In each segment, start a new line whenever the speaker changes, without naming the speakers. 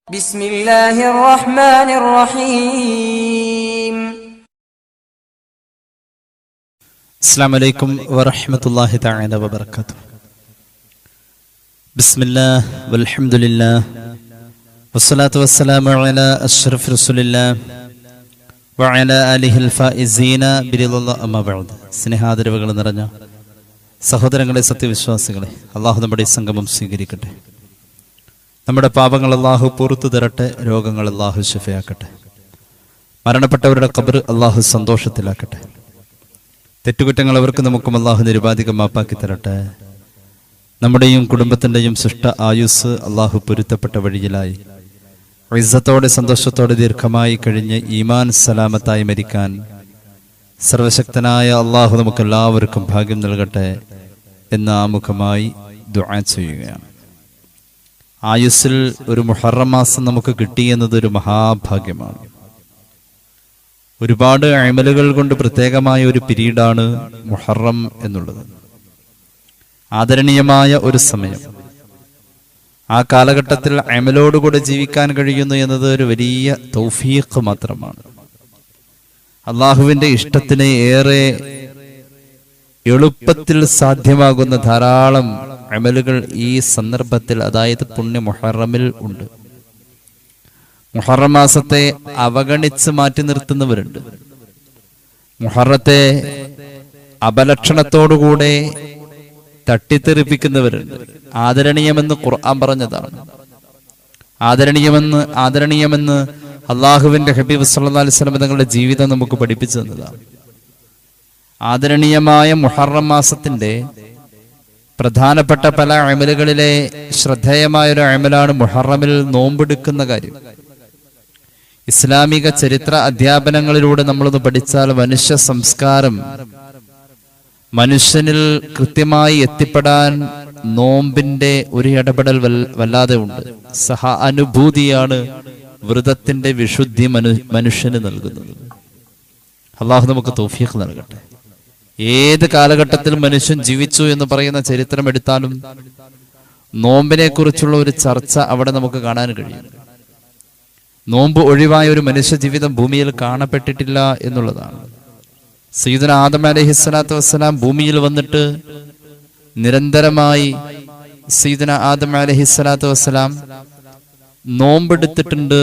بسم الله الرحمن الرحيم.
السلام عليكم ورحمة الله تعالى وبركاته. بسم الله والحمد لله والصلاة والسلام على أشرف رسول الله وعلى آله الفائزين برضا الله أما بعد. സ്നേഹാദരവുകൾ നിറഞ്ഞ സഹോദരങ്ങളെ, സത്യവിശ്വാസികളെ, അള്ളാഹു നമ്മുടെ ഈ സംഗമം സ്വീകരിക്കട്ടെ. നമ്മുടെ പാപങ്ങൾ അള്ളാഹു പുറത്തു തരട്ടെ. രോഗങ്ങൾ അള്ളാഹു ശിഫയാക്കട്ടെ. മരണപ്പെട്ടവരുടെ ഖബർ അള്ളാഹു സന്തോഷത്തിലാക്കട്ടെ. തെറ്റുകുറ്റങ്ങൾ അവർക്ക് നമുക്കും അള്ളാഹു നിരുപാധികം മാപ്പാക്കി തരട്ടെ. നമ്മുടെയും കുടുംബത്തിൻ്റെയും സൃഷ്ട ആയുസ് അള്ളാഹു പൊരുത്തപ്പെട്ട വഴിയിലായി ഇസ്സത്തോടെ സന്തോഷത്തോടെ ദീർഘമായി കഴിഞ്ഞ് ഈമാൻ സലാമത്തായി മരിക്കാൻ സർവശക്തനായ അള്ളാഹു നമുക്കെല്ലാവർക്കും ഭാഗ്യം നൽകട്ടെ എന്ന് ആമുഖമായി ദുആ ചെയ്യുകയാണ്. ആയുസ്സിൽ ഒരു മുഹറം മാസം നമുക്ക് കിട്ടിയെന്നതൊരു മഹാഭാഗ്യമാണ്. ഒരുപാട് അമലുകൾ കൊണ്ട് പ്രത്യേകമായ ഒരു പീരീഡാണ് മുഹറം എന്നുള്ളത്. ആദരണീയമായ ഒരു സമയം. ആ കാലഘട്ടത്തിൽ അമലോടുകൂടെ ജീവിക്കാൻ കഴിയുന്നു എന്നത് ഒരു വലിയ തൗഫീഖ് മാത്രമാണ്. അള്ളാഹുവിൻ്റെ ഇഷ്ടത്തിന് ഏറെ എളുപ്പത്തിൽ സാധ്യമാകുന്ന ധാരാളം അമലുകൾ ഈ സന്ദർഭത്തിൽ, അതായത് പുണ്യ മുഹറമിൽ ഉണ്ട്. മുഹറം മാസത്തെ അവഗണിച്ച് മാറ്റി നിർത്തുന്നവരുണ്ട്. മുഹറത്തെ അപലക്ഷണത്തോടുകൂടെ തട്ടിത്തെറിപ്പിക്കുന്നവരുണ്ട്. ആദരണീയമെന്ന് ഖുർആൻ പറഞ്ഞതാണ്. ആദരണീയമെന്ന് അള്ളാഹുവിന്റെ ഹബീബ് സല്ലല്ലാഹു അലൈഹി വസല്ലം തങ്ങളുടെ ജീവിതം നമുക്ക് പഠിപ്പിച്ചു തന്നതാണ്. ആദരണീയമായ മുഹറം മാസത്തിന്റെ പ്രധാനപ്പെട്ട പല അമലുകളിലെ ശ്രദ്ധേയമായൊരു അമലാണ് മുഹറമിൽ നോമ്പെടുക്കുന്ന കാര്യം. ഇസ്ലാമിക ചരിത്ര അധ്യാപനങ്ങളിലൂടെ നമ്മളൊന്ന് പഠിച്ചാൽ മനുഷ്യ സംസ്കാരം, മനുഷ്യനിൽ കൃത്യമായി എത്തിപ്പെടാൻ നോമ്പിന്റെ ഒരു ഇടപെടൽ വല്ലാതെ ഉണ്ട്. അനുഭൂതിയാണ് വ്രതത്തിന്റെ വിശുദ്ധി മനുഷ്യന് നൽകുന്നത്. അള്ളാഹു നമുക്ക് തൗഫീഖ് നൽകട്ടെ. ഏത് കാലഘട്ടത്തിൽ മനുഷ്യൻ ജീവിച്ചു എന്ന് പറയുന്ന ചരിത്രം എടുത്താലും നോമ്പിനെ കുറിച്ചുള്ള ഒരു ചർച്ച അവിടെ നമുക്ക് കാണാൻ കഴിയും. നോമ്പ് ഒഴിവായ ഒരു മനുഷ്യ ജീവിതം ഭൂമിയിൽ കാണപ്പെട്ടിട്ടില്ല എന്നുള്ളതാണ്. സയ്യിദുന ആദം അലൈഹിസ്സലാത്തു വസ്സലാം ഭൂമിയിൽ വന്നിട്ട് നിരന്തരമായി സയ്യിദുന ആദം അലൈഹിസ്സലാത്തു വസ്സലാം നോമ്പെടുത്തിട്ടുണ്ട്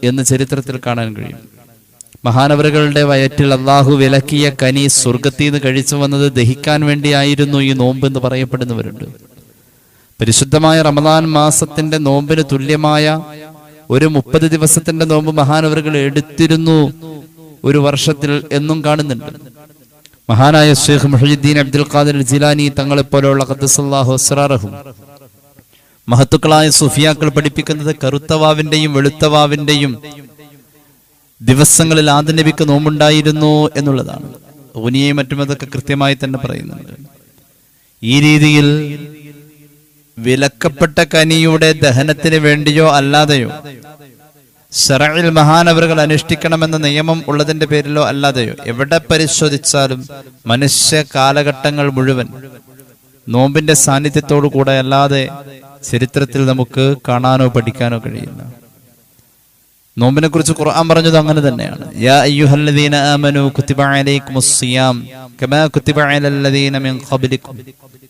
എന്ന് ചരിത്രത്തിൽ കാണാൻ കഴിയും. മഹാനവറുകളുടെ വയറ്റിൽ അള്ളാഹു വിലക്കിയ കനി സ്വർഗത്തിൽ നിന്ന് കഴിച്ചു വന്നത് ദഹിക്കാൻ വേണ്ടിയായിരുന്നു ഈ നോമ്പ് എന്ന് പറയപ്പെടുന്നവരുണ്ട്. പരിശുദ്ധമായ റമദാൻ മാസത്തിന്റെ നോമ്പിന് തുല്യമായ ഒരു 30 ദിവസത്തിന്റെ നോമ്പ് മഹാനവറുകൾ എടുത്തിരുന്നു ഒരു വർഷത്തിൽ എന്നും കാണുന്നുണ്ട്. മഹാനായ ശൈഖ് മുഹയ്യിദ്ദീൻ അബ്ദുൽ ഖാദിർ ജിലാനി തങ്ങളെപ്പോലെയുള്ള ഖദ്ദസല്ലാഹു അസ്റാറഹു മഹത്തുക്കളായ സുഫിയാക്കൾ പഠിപ്പിക്കുന്നത് കറുത്തവാവിന്റെയും വെളുത്തവാവിന്റെയും ദിവസങ്ങളിൽ ആദ്യ നബിക്ക് നോമ്പുണ്ടായിരുന്നു എന്നുള്ളതാണ്. ഊനിയെയും മറ്റും അതൊക്കെ കൃത്യമായി തന്നെ പറയുന്നുണ്ട്. ഈ രീതിയിൽ വിലക്കപ്പെട്ട കനിയുടെ ദഹനത്തിന് വേണ്ടിയോ അല്ലാതെയോ, ശറഇൽ മഹാനവറുകൾ അനുഷ്ഠിക്കണമെന്ന നിയമം ഉള്ളതിന്റെ പേരിലോ അല്ലാതെയോ, എവിടെ പരിശോധിച്ചാലും മനുഷ്യ കാലഘട്ടങ്ങൾ മുഴുവൻ നോമ്പിന്റെ സാന്നിധ്യത്തോടു കൂടെ അല്ലാതെ ചരിത്രത്തിൽ നമുക്ക് കാണാനോ പഠിക്കാനോ കഴിയില്ല. നോമ്പിനെ കുറിച്ച് ഖുർആൻ പറഞ്ഞത് അങ്ങനെ തന്നെയാണ്. യാ അയ്യുഹല്ലദീന ആമനൂ കുതിബ അലൈക്കുമുസ് സിയാം കമാ കുതിബ അലല്ലദീന മിൻ ഖബ്ലിക്കും.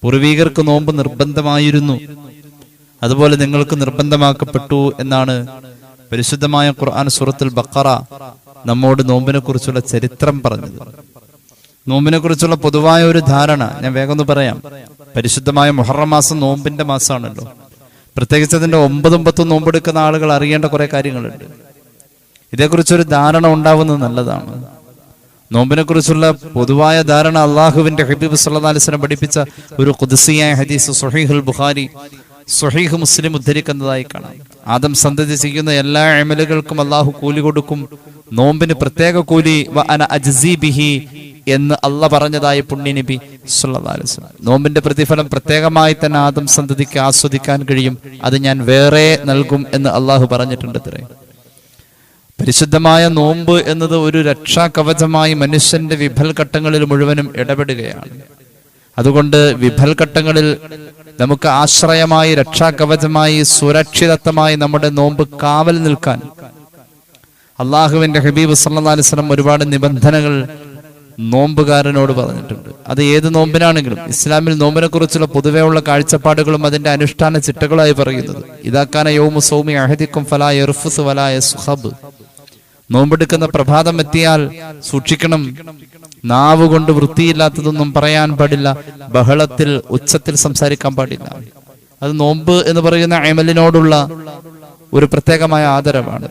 പൂർവീകർക്ക് നോമ്പ് നിർബന്ധമായിരുന്നു, അതുപോലെ നിങ്ങൾക്ക് നിർബന്ധമാക്കപ്പെട്ടു എന്നാണ് പരിശുദ്ധമായ ഖുർആൻ സൂറത്തുൽ ബഖറ നമ്മോട് നോമ്പിനെ കുറിച്ചുള്ള ചരിത്രം പറഞ്ഞത്. നോമ്പിനെ കുറിച്ചുള്ള പൊതുവായ ഒരു ധാരണ ഞാൻ വേഗം ഒന്ന് പറയാം. പരിശുദ്ധമായ മുഹറം മാസം നോമ്പിന്റെ മാസമാണല്ലോ. പ്രത്യേകിച്ച് അതിന്റെ 9ഉം 10ഉം നോമ്പെടുക്കുന്ന ആളുകൾ അറിയേണ്ട കുറെ കാര്യങ്ങളുണ്ട്. ഇതേക്കുറിച്ചൊരു ധാരണ ഉണ്ടാവുന്നത് നല്ലതാണ്. നോമ്പിനെ കുറിച്ചുള്ള പൊതുവായ ധാരണ അള്ളാഹുവിന്റെ ഹബീബ് സല്ലല്ലാഹു അലൈഹി വസല്ലം പഠിപ്പിച്ച ഒരു ഖുദ്സിയായ ഹദീസ് സ്വഹീഹുൽ ബുഖാരി, സ്വഹീഹ് മുസ്ലിം ഉദ്ധരിക്കുന്നതായി കാണാം. ആദം സന്തതി ചെയ്യുന്ന എല്ലാ അമലുകൾക്കും അള്ളാഹു കൂലി കൊടുക്കും, നോമ്പിന് പ്രത്യേക കൂലി വ അന അജ്സി ബിഹി എന്ന് അള്ളാഹ് പറഞ്ഞതായി പുണ്യനബി സല്ലല്ലാഹു അലൈഹി വസല്ലം. നോമ്പിന്റെ പ്രതിഫലം പ്രത്യേകമായി തന്നെ ആദം സന്തതിക്ക് ആസ്വദിക്കാൻ കഴിയും, അത് ഞാൻ വേറെ നൽകും എന്ന് അള്ളാഹു പറഞ്ഞിട്ടുണ്ട്. പരിശുദ്ധമായ നോമ്പ് എന്നത് ഒരു രക്ഷാ കവചമായി മനുഷ്യന്റെ വിഫൽ ഘട്ടങ്ങളിൽ മുഴുവനും ഇടപെടുകയാണ്. അതുകൊണ്ട് വിഫൽഘട്ടങ്ങളിൽ നമുക്ക് ആശ്രയമായി, രക്ഷാകവചമായി, സുരക്ഷിതത്വമായി നമ്മുടെ നോമ്പ് കാവൽ നിൽക്കാൻ അള്ളാഹുവിന്റെ ഹബീബ് സല്ലല്ലാഹു അലൈഹി വസല്ലം ഒരുപാട് നിബന്ധനകൾ നോമ്പുകാരനോട് പറഞ്ഞിട്ടുണ്ട്. അത് ഏത് നോമ്പിനാണെങ്കിലും ഇസ്ലാമിൽ നോമ്പിനെ കുറിച്ചുള്ള പൊതുവെയുള്ള കാഴ്ചപ്പാടുകളും അതിന്റെ അനുഷ്ഠാന ചിട്ടകളായി പറയുന്നത് ഇദാകാന യൗമു സൗമി അഹദിക്കും ഫലാ യർഫുസ് വലാ യസ്ഖബ്. നോമ്പെടുക്കുന്ന പ്രഭാതം എത്തിയാൽ സൂക്ഷിക്കണം, നാവ് കൊണ്ട് വൃത്തിയില്ലാത്തതൊന്നും പറയാൻ പാടില്ല, ബഹളത്തിൽ ഉച്ചത്തിൽ സംസാരിക്കാൻ പാടില്ല. അത് നോമ്പ് എന്ന് പറയുന്ന അമലിനോടുള്ള ഒരു പ്രത്യേകമായ ആദരവാണ്.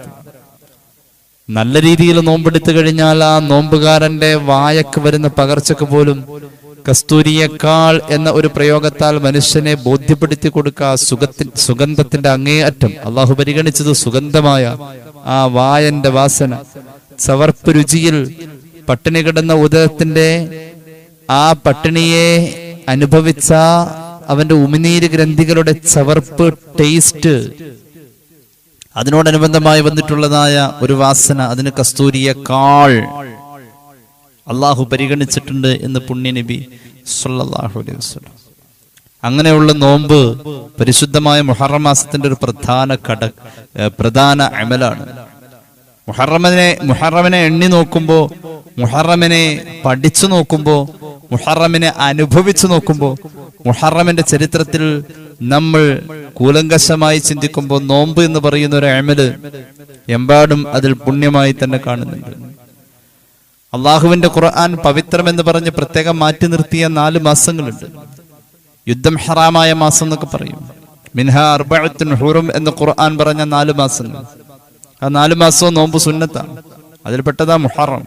നല്ല രീതിയിൽ നോമ്പെടുത്തു കഴിഞ്ഞാൽ ആ നോമ്പുകാരന്റെ വായക്ക് വരുന്ന പകർച്ചക്ക് പോലും കസ്തൂരിയേക്കാൾ എന്ന ഒരു പ്രയോഗത്താൽ മനുഷ്യനെ ബോധ്യപ്പെടുത്തി കൊടുക്കുക. സുഗന്ധത്തിന്റെ അങ്ങേയറ്റം അള്ളാഹു പരിഗണിച്ചത് സുഗന്ധമായ ആ വായന്റെ വാസന, ചവർപ്പ് രുചിയിൽ പട്ടിണി കിടന്ന ഉദരത്തിന്റെ ആ പട്ടിണിയെ അനുഭവിച്ച അവന്റെ ഉമിനീര് ഗ്രന്ഥികളുടെ ചവർപ്പ് ടേസ്റ്റ്, അതിനോടനുബന്ധമായി വന്നിട്ടുള്ളതായ ഒരു വാസന, അതിന് കസ്തൂരിയേക്കാൾ അള്ളാഹു പരിഗണിച്ചിട്ടുണ്ട് എന്ന് പുണ്യനബി സല്ലല്ലാഹു അലൈഹി വസല്ലം. അങ്ങനെയുള്ള നോമ്പ് പരിശുദ്ധമായ മുഹറം മാസത്തിന്റെ ഒരു പ്രധാന അമലാണ്. മുഹറമിനെ എണ്ണി നോക്കുമ്പോ, മുഹറമിനെ പഠിച്ചു നോക്കുമ്പോ, മുഹറമിനെ അനുഭവിച്ചു നോക്കുമ്പോ, മുഹറമിന്റെ ചരിത്രത്തിൽ നമ്മൾ കൂലങ്കശമായി ചിന്തിക്കുമ്പോൾ നോമ്പ് എന്ന് പറയുന്ന ഒരു അമല് എമ്പാടും അതിൽ പുണ്യമായി തന്നെ കാണുന്നുണ്ട്. അള്ളാഹുവിന്റെ ഖുർആൻ പവിത്രമെന്ന് പറഞ്ഞ് പ്രത്യേകം മാറ്റി നിർത്തിയ 4 മാസങ്ങളുണ്ട്. യുദ്ധം ഹറാമായ മാസം എന്നൊക്കെ പറയും. മിൻഹാ അർബഅത്തുൻ ഹുറും എന്ന് ഖുർആൻ പറഞ്ഞ 4 മാസങ്ങൾ. ആ 4 മാസവും നോമ്പ് സുന്നത്താണ്. അതിൽപ്പെട്ടതാ മുഹറം.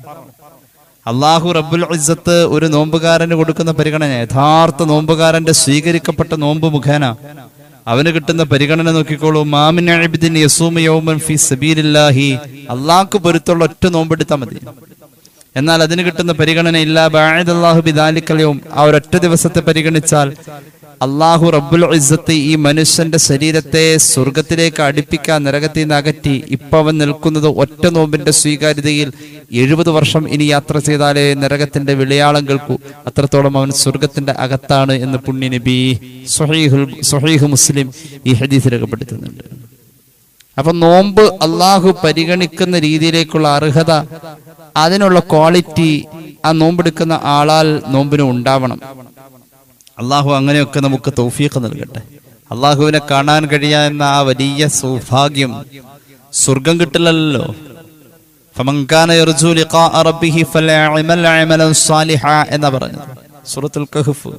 അള്ളാഹു റബ്ബുൽ ഇസ്സത്ത് ഒരു നോമ്പുകാരന് കൊടുക്കുന്ന പരിഗണന, യഥാർത്ഥ നോമ്പുകാരന്റെ സ്വീകരിക്കപ്പെട്ട നോമ്പ് മുഖേന അവന് കിട്ടുന്ന പരിഗണന നോക്കിക്കോളൂ. മാമിൻ അബ്ദിൻ യസൂമു യൗമൻ ഫീ സബീലില്ലാഹി, അള്ളാഹ്ക്ക് പൊരുത്തുള്ള ഒറ്റ നോമ്പെടുത്താൽ മതി. എന്നാൽ അതിന് കിട്ടുന്ന പരിഗണന ഇല്ലാ ബഅദല്ലാഹു ബിദാലിക്കൽ യൗം, ആ ഒരൊറ്റ ദിവസത്തെ പരിഗണിച്ചാൽ അള്ളാഹു റബ്ബുൽ ഇസ്സത്ത് ഈ മനുഷ്യന്റെ ശരീരത്തെ സ്വർഗത്തിലേക്ക് അടുപ്പിക്കാൻ, നരകത്തിൽ നിന്ന് അകറ്റി ഇപ്പൊ അവൻ നിൽക്കുന്നത് ഒറ്റ നോമ്പിന്റെ സ്വീകാര്യതയിൽ 70 വർഷം ഇനി യാത്ര ചെയ്താലേ നരകത്തിന്റെ വിളയാളം കേൾക്കൂ. അത്രത്തോളം അവൻ സ്വർഗത്തിന്റെ അകത്താണ് എന്ന് പുണ്യനബി സ്വഹീഹ് മുസ്ലിം ഈ ഹദീസ് രേഖപ്പെടുത്തുന്നുണ്ട്. അപ്പൊ നോമ്പ് അള്ളാഹു പരിഗണിക്കുന്ന രീതിയിലേക്കുള്ള അർഹത, അതിനുള്ള ക്വാളിറ്റി ആ നോമ്പെടുക്കുന്ന ആളാൽ നോമ്പിന് ഉണ്ടാവണം. അള്ളാഹു അങ്ങനെയൊക്കെ നമുക്ക് തൗഫീഖ് നൽകട്ടെ. അള്ളാഹുവിനെ കാണാൻ കഴിയാവുന്ന ആ വലിയ സൗഭാഗ്യം സ്വർഗം കിട്ടില്ലല്ലോ. എന്നാ പറഞ്ഞത് സൂറത്തുൽ കഹ്ഫ്.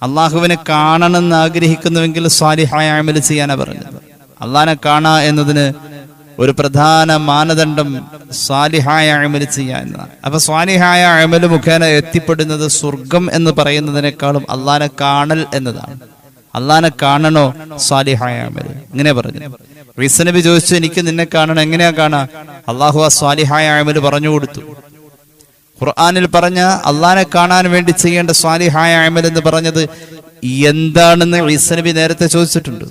അള്ളാഹുവിനെ കാണണമെന്ന് ആഗ്രഹിക്കുന്നുവെങ്കിൽ സ്വാലിഹായ അമൽ ചെയ്യാനാ പറഞ്ഞത്. അള്ളാഹിനെ കാണാ എന്നതിന് ഒരു പ്രധാന മാനദണ്ഡം സ്വാലിഹായ അമൽ ചെയ്യാൻ. അപ്പൊ സ്വാലിഹായ അമൽ മുഖേന എത്തിപ്പെടുന്നത് സ്വർഗം എന്ന് പറയുന്നതിനേക്കാളും അള്ളാഹിനെ കാണൽ എന്നതാണ്. അള്ളാഹിനെ കാണണോ? സ്വാലിഹായ അമൽ. ഇങ്ങനെ പറഞ്ഞു. ഈസാ നബി ചോദിച്ചു, എനിക്ക് നിന്നെ കാണണം, എങ്ങനെയാ കാണാ? അള്ളാഹു ആ സ്വാലിഹായ അമൽ പറഞ്ഞു കൊടുത്തു. ഖുർആനിൽ പറഞ്ഞ അള്ളാഹിനെ കാണാൻ വേണ്ടി ചെയ്യേണ്ട സ്വാലിഹായ അമൽ എന്ന് പറഞ്ഞത് എന്താണെന്ന് ഈസാ നബി നേരത്തെ ചോദിച്ചിട്ടുണ്ട്.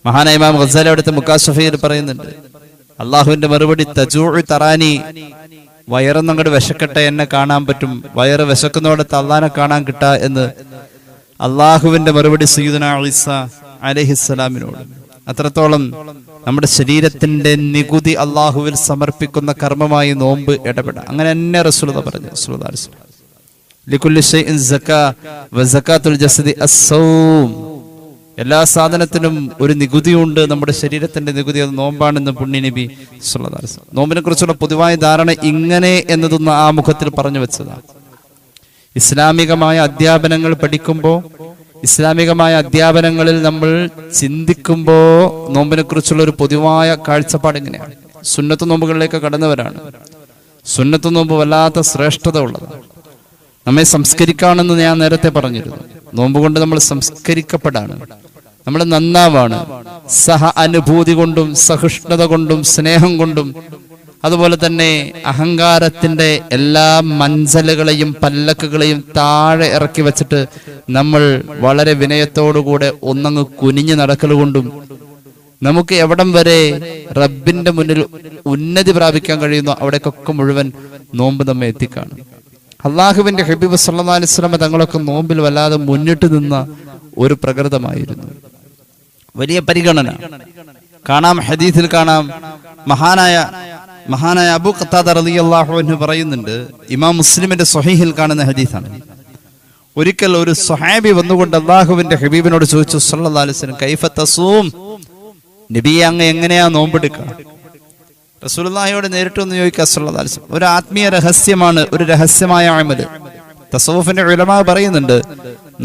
മഹാനായ ഇമാം ഗസാലി അവിടുത്തെ മുക്കാശഫയിൽ പറയുന്നുണ്ട്, അള്ളാഹുവിന്റെ മറുപടി തജൂഉ തറാനി, വയറൊന്നങ്ങോട്ട് വിശക്കട്ടെ, എന്നെ കാണാൻ പറ്റും. വയറ് വിശക്കുന്നോടത്ത് അള്ളാഹിനെ കാണാൻ കിട്ടാ എന്ന് അള്ളാഹുവിന്റെ മറുപടി സയ്യിദുനാ ഈസാ അലൈഹിസ്സലാമിനോട്. അത്രത്തോളം നമ്മുടെ ശരീരത്തിന്റെ നികുതി അള്ളാഹുവിൽ സമർപ്പിക്കുന്ന കർമ്മമായി നോമ്പ് ഇടപെടാം. അങ്ങനെ തന്നെ റസൂലുള്ളാഹി പറഞ്ഞു. ലികുല്ലി ഷൈഇൻ സക്കാ വസകാത്തുൽ ജസദി അസ്സൗം. എല്ലാ സാധനത്തിനും ഒരു നികുതിയുണ്ട്. നമ്മുടെ ശരീരത്തിന്റെ നികുതി അത് നോമ്പാണെന്ന് പുണ്യനബി സല്ലല്ലാഹു അലൈഹി വസല്ലം. നോമ്പിനെ കുറിച്ചുള്ള പൊതുവായ ധാരണ ഇങ്ങനെ എന്നതൊന്ന് ആ മുഖത്തിൽ പറഞ്ഞു വെച്ചതാണ്. ഇസ്ലാമികമായ അധ്യാപനങ്ങൾ പഠിക്കുമ്പോൾ, ഇസ്ലാമികമായ അധ്യാപനങ്ങളിൽ നമ്മൾ ചിന്തിക്കുമ്പോ നോമ്പിനെ കുറിച്ചുള്ള ഒരു പൊതുവായ കാഴ്ചപ്പാട് എങ്ങനെയാണ്? സുന്നത്ത് നോമ്പുകളിലേക്ക് കടന്നവരാണ്. സുന്നത്ത് നോമ്പ് വല്ലാത്ത ശ്രേഷ്ഠത ഉള്ളതാണ്. നമ്മെ സംസ്കരിക്കാണെന്ന് ഞാൻ നേരത്തെ പറഞ്ഞിരുന്നു. നോമ്പ് കൊണ്ട് നമ്മൾ സംസ്കരിക്കപ്പെടാണ്, നമ്മൾ നന്നാവാണ്. സഹ അനുഭൂതി കൊണ്ടും സഹിഷ്ണുത കൊണ്ടും സ്നേഹം കൊണ്ടും അതുപോലെ തന്നെ അഹങ്കാരത്തിന്റെ എല്ലാ മഞ്ചലുകളെയും പല്ലക്കുകളെയും താഴെ ഇറക്കി വെച്ചിട്ട് നമ്മൾ വളരെ വിനയത്തോടുകൂടെ ഒന്നങ്ങ് കുനിഞ്ഞു നടക്കലുകൊണ്ടും നമുക്ക് എവിടം വരെ റബ്ബിന്റെ മുന്നിൽ ഉന്നതി പ്രാപിക്കാൻ കഴിയുന്നു അവിടേക്കൊക്കെ മുഴുവൻ നോമ്പ് നമ്മെ എത്തിക്കാണ്. അള്ളാഹുവിന്റെ ഹബീബ് സല്ലല്ലാഹു അലൈഹി വസല്ലം തങ്ങളൊക്കെ നോമ്പിൽ വല്ലാതെ മുന്നിട്ട് നിന്ന ഒരു പ്രകൃതമായിരുന്നു. വലിയ പരിഗണന കാണാം. ഹദീസിൽ കാണാം, മഹാനായ അബൂ ഖത്താദ റളിയല്ലാഹു അൻഹു പറയുന്നുണ്ട്, ഇമാം മുസ്ലിമിന്റെ സ്വഹീഹിൽ കാണുന്ന ഹദീസാണ്. ഒരിക്കൽ ഒരു സ്വഹാബി വന്നുകൊണ്ട് അള്ളാഹുവിന്റെ ഹബീബിനോട് ചോദിച്ചു, സല്ലല്ലാഹു അലൈഹി വസല്ലം, കൈഫ തസൂം, നബിയെ അങ്ങ് എങ്ങനെയാ നോമ്പെടുക്കുക? റസൂലുള്ളാഹിയോട് നേരിട്ടൊന്ന് ചോദിക്കുക സല്ലല്ലാഹു അലൈഹി വസല്ലം. ഒരു ആത്മീയ രഹസ്യമാണ്, ഒരു രഹസ്യമായ അമല്. തസവൂഫിന്റെ ഉലമാ പറയുന്നുണ്ട്,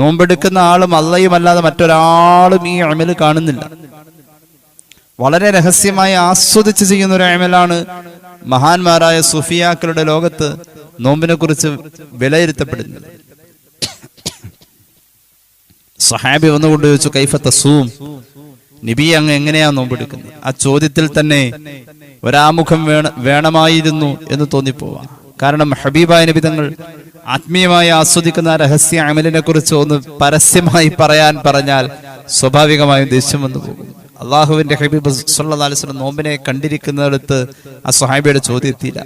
നോമ്പെടുക്കുന്ന ആളും അള്ളയും അല്ലാതെ മറ്റൊരാളും ഈ അമല് കാണുന്നില്ല. വളരെ രഹസ്യമായി ആസ്വദിച്ച് ചെയ്യുന്ന ഒരു അമലാണ്. മഹാന്മാരായ സുഫിയാക്കളുടെ ലോകത്ത് നോമ്പിനെ കുറിച്ച് വിലയിരുത്തപ്പെടുന്നത്. സഹാബി വന്നുകൊണ്ട് ചോദിച്ചു, കൈഫ തസൂം, നബി അങ്ങ് എങ്ങനെയാ നോമ്പെടുക്കുന്നത്? ആ ചോദ്യത്തിൽ തന്നെ ഒരാമുഖം വേണമായിരുന്നു എന്ന് തോന്നിപ്പോവാം. കാരണം ഹബീബായ നബി തങ്ങൾ ആത്മീയമായി ആസ്വദിക്കുന്ന രഹസ്യ അമലിനെ കുറിച്ച് ഒന്ന് പരസ്യമായി പറഞ്ഞാൽ സ്വാഭാവികമായും ദേഷ്യം വന്നു പോകും. അള്ളാഹുവിന്റെ ഹബീബ് സല്ലല്ലാഹു അലൈഹി വസല്ലം നോമ്പിനെ കണ്ടിരിക്കുന്നിടത്ത് ആ സ്വഹാബിയുടെ ചോദ്യം എത്തിയില്ല.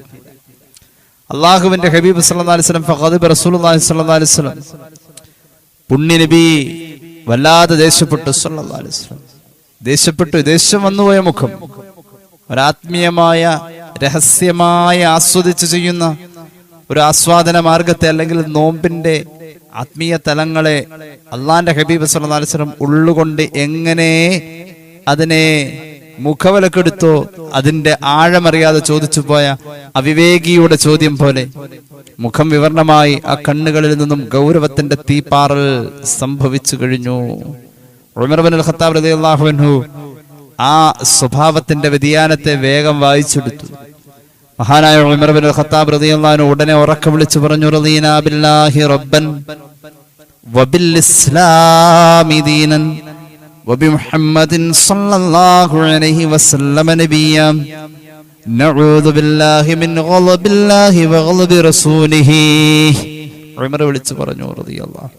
അള്ളാഹുവിന്റെ ഹബീബ് സല്ലല്ലാഹു അലൈഹി വസല്ലം ഫഖദബ റസൂലുള്ളാഹി സ്വല്ലല്ലാഹു അലൈഹി വസല്ലം, പുണ്യ നബി വല്ലാതെ ദേഷ്യപ്പെട്ടു. സല്ലല്ലാഹു അലൈഹി വസല്ലം ദേഷ്യപ്പെട്ടു. ദേഷ്യം വന്നുപോയ മുഖം ഒരാത്മീയമായ രഹസ്യമായ ആസ്വദിച്ച് ചെയ്യുന്ന ഒരു ആസ്വാദന മാർഗത്തെ, അല്ലെങ്കിൽ നോമ്പിന്റെ ആത്മീയ തലങ്ങളെ അള്ളാന്റെ ഹബീബ് സല്ലല്ലാഹു അലൈഹി വസല്ലം ഉള്ളുകൊണ്ട് എങ്ങനെ അതിനെ മുഖവിലക്കെടുത്തോ, അതിന്റെ ആഴമറിയാതെ ചോദിച്ചു പോയ അവിവേകിയുടെ ചോദ്യം പോലെ മുഖം വിവരണമായി ആ കണ്ണുകളിൽ നിന്നും ഗൗരവത്തിന്റെ തീപ്പാറൽ സംഭവിച്ചു കഴിഞ്ഞു. ഉമർ ഇബ്നുൽ ഖത്താബ് റളിയല്ലാഹു അൻഹു ആ സ്വഭാവത്തിന്റെ വ്യതിയാനത്തെ വേഗം വായിച്ചെടുത്തു. മഹാനായ ഉമർ ഇബ്നുൽ ഖത്താബ് റളിയല്ലാഹു അൻഹു ഉടനെ ഉറക്കെ വിളിച്ചു പറഞ്ഞു, റളീനാ ബില്ലാഹി റബ്ബൻ വബിൽ ഇസ്ലാമി ദീനൻ വബിമുഹമ്മദിൻ സ്വല്ലല്ലാഹു അലൈഹി വസല്ലം നബിയ്യാ നഊദു ബില്ലാഹി മിൻ ഗളബില്ലാഹി വഗളബി റസൂലിഹി. ഉമർ വിളിച്ചു പറഞ്ഞു, റളിയല്ലാഹു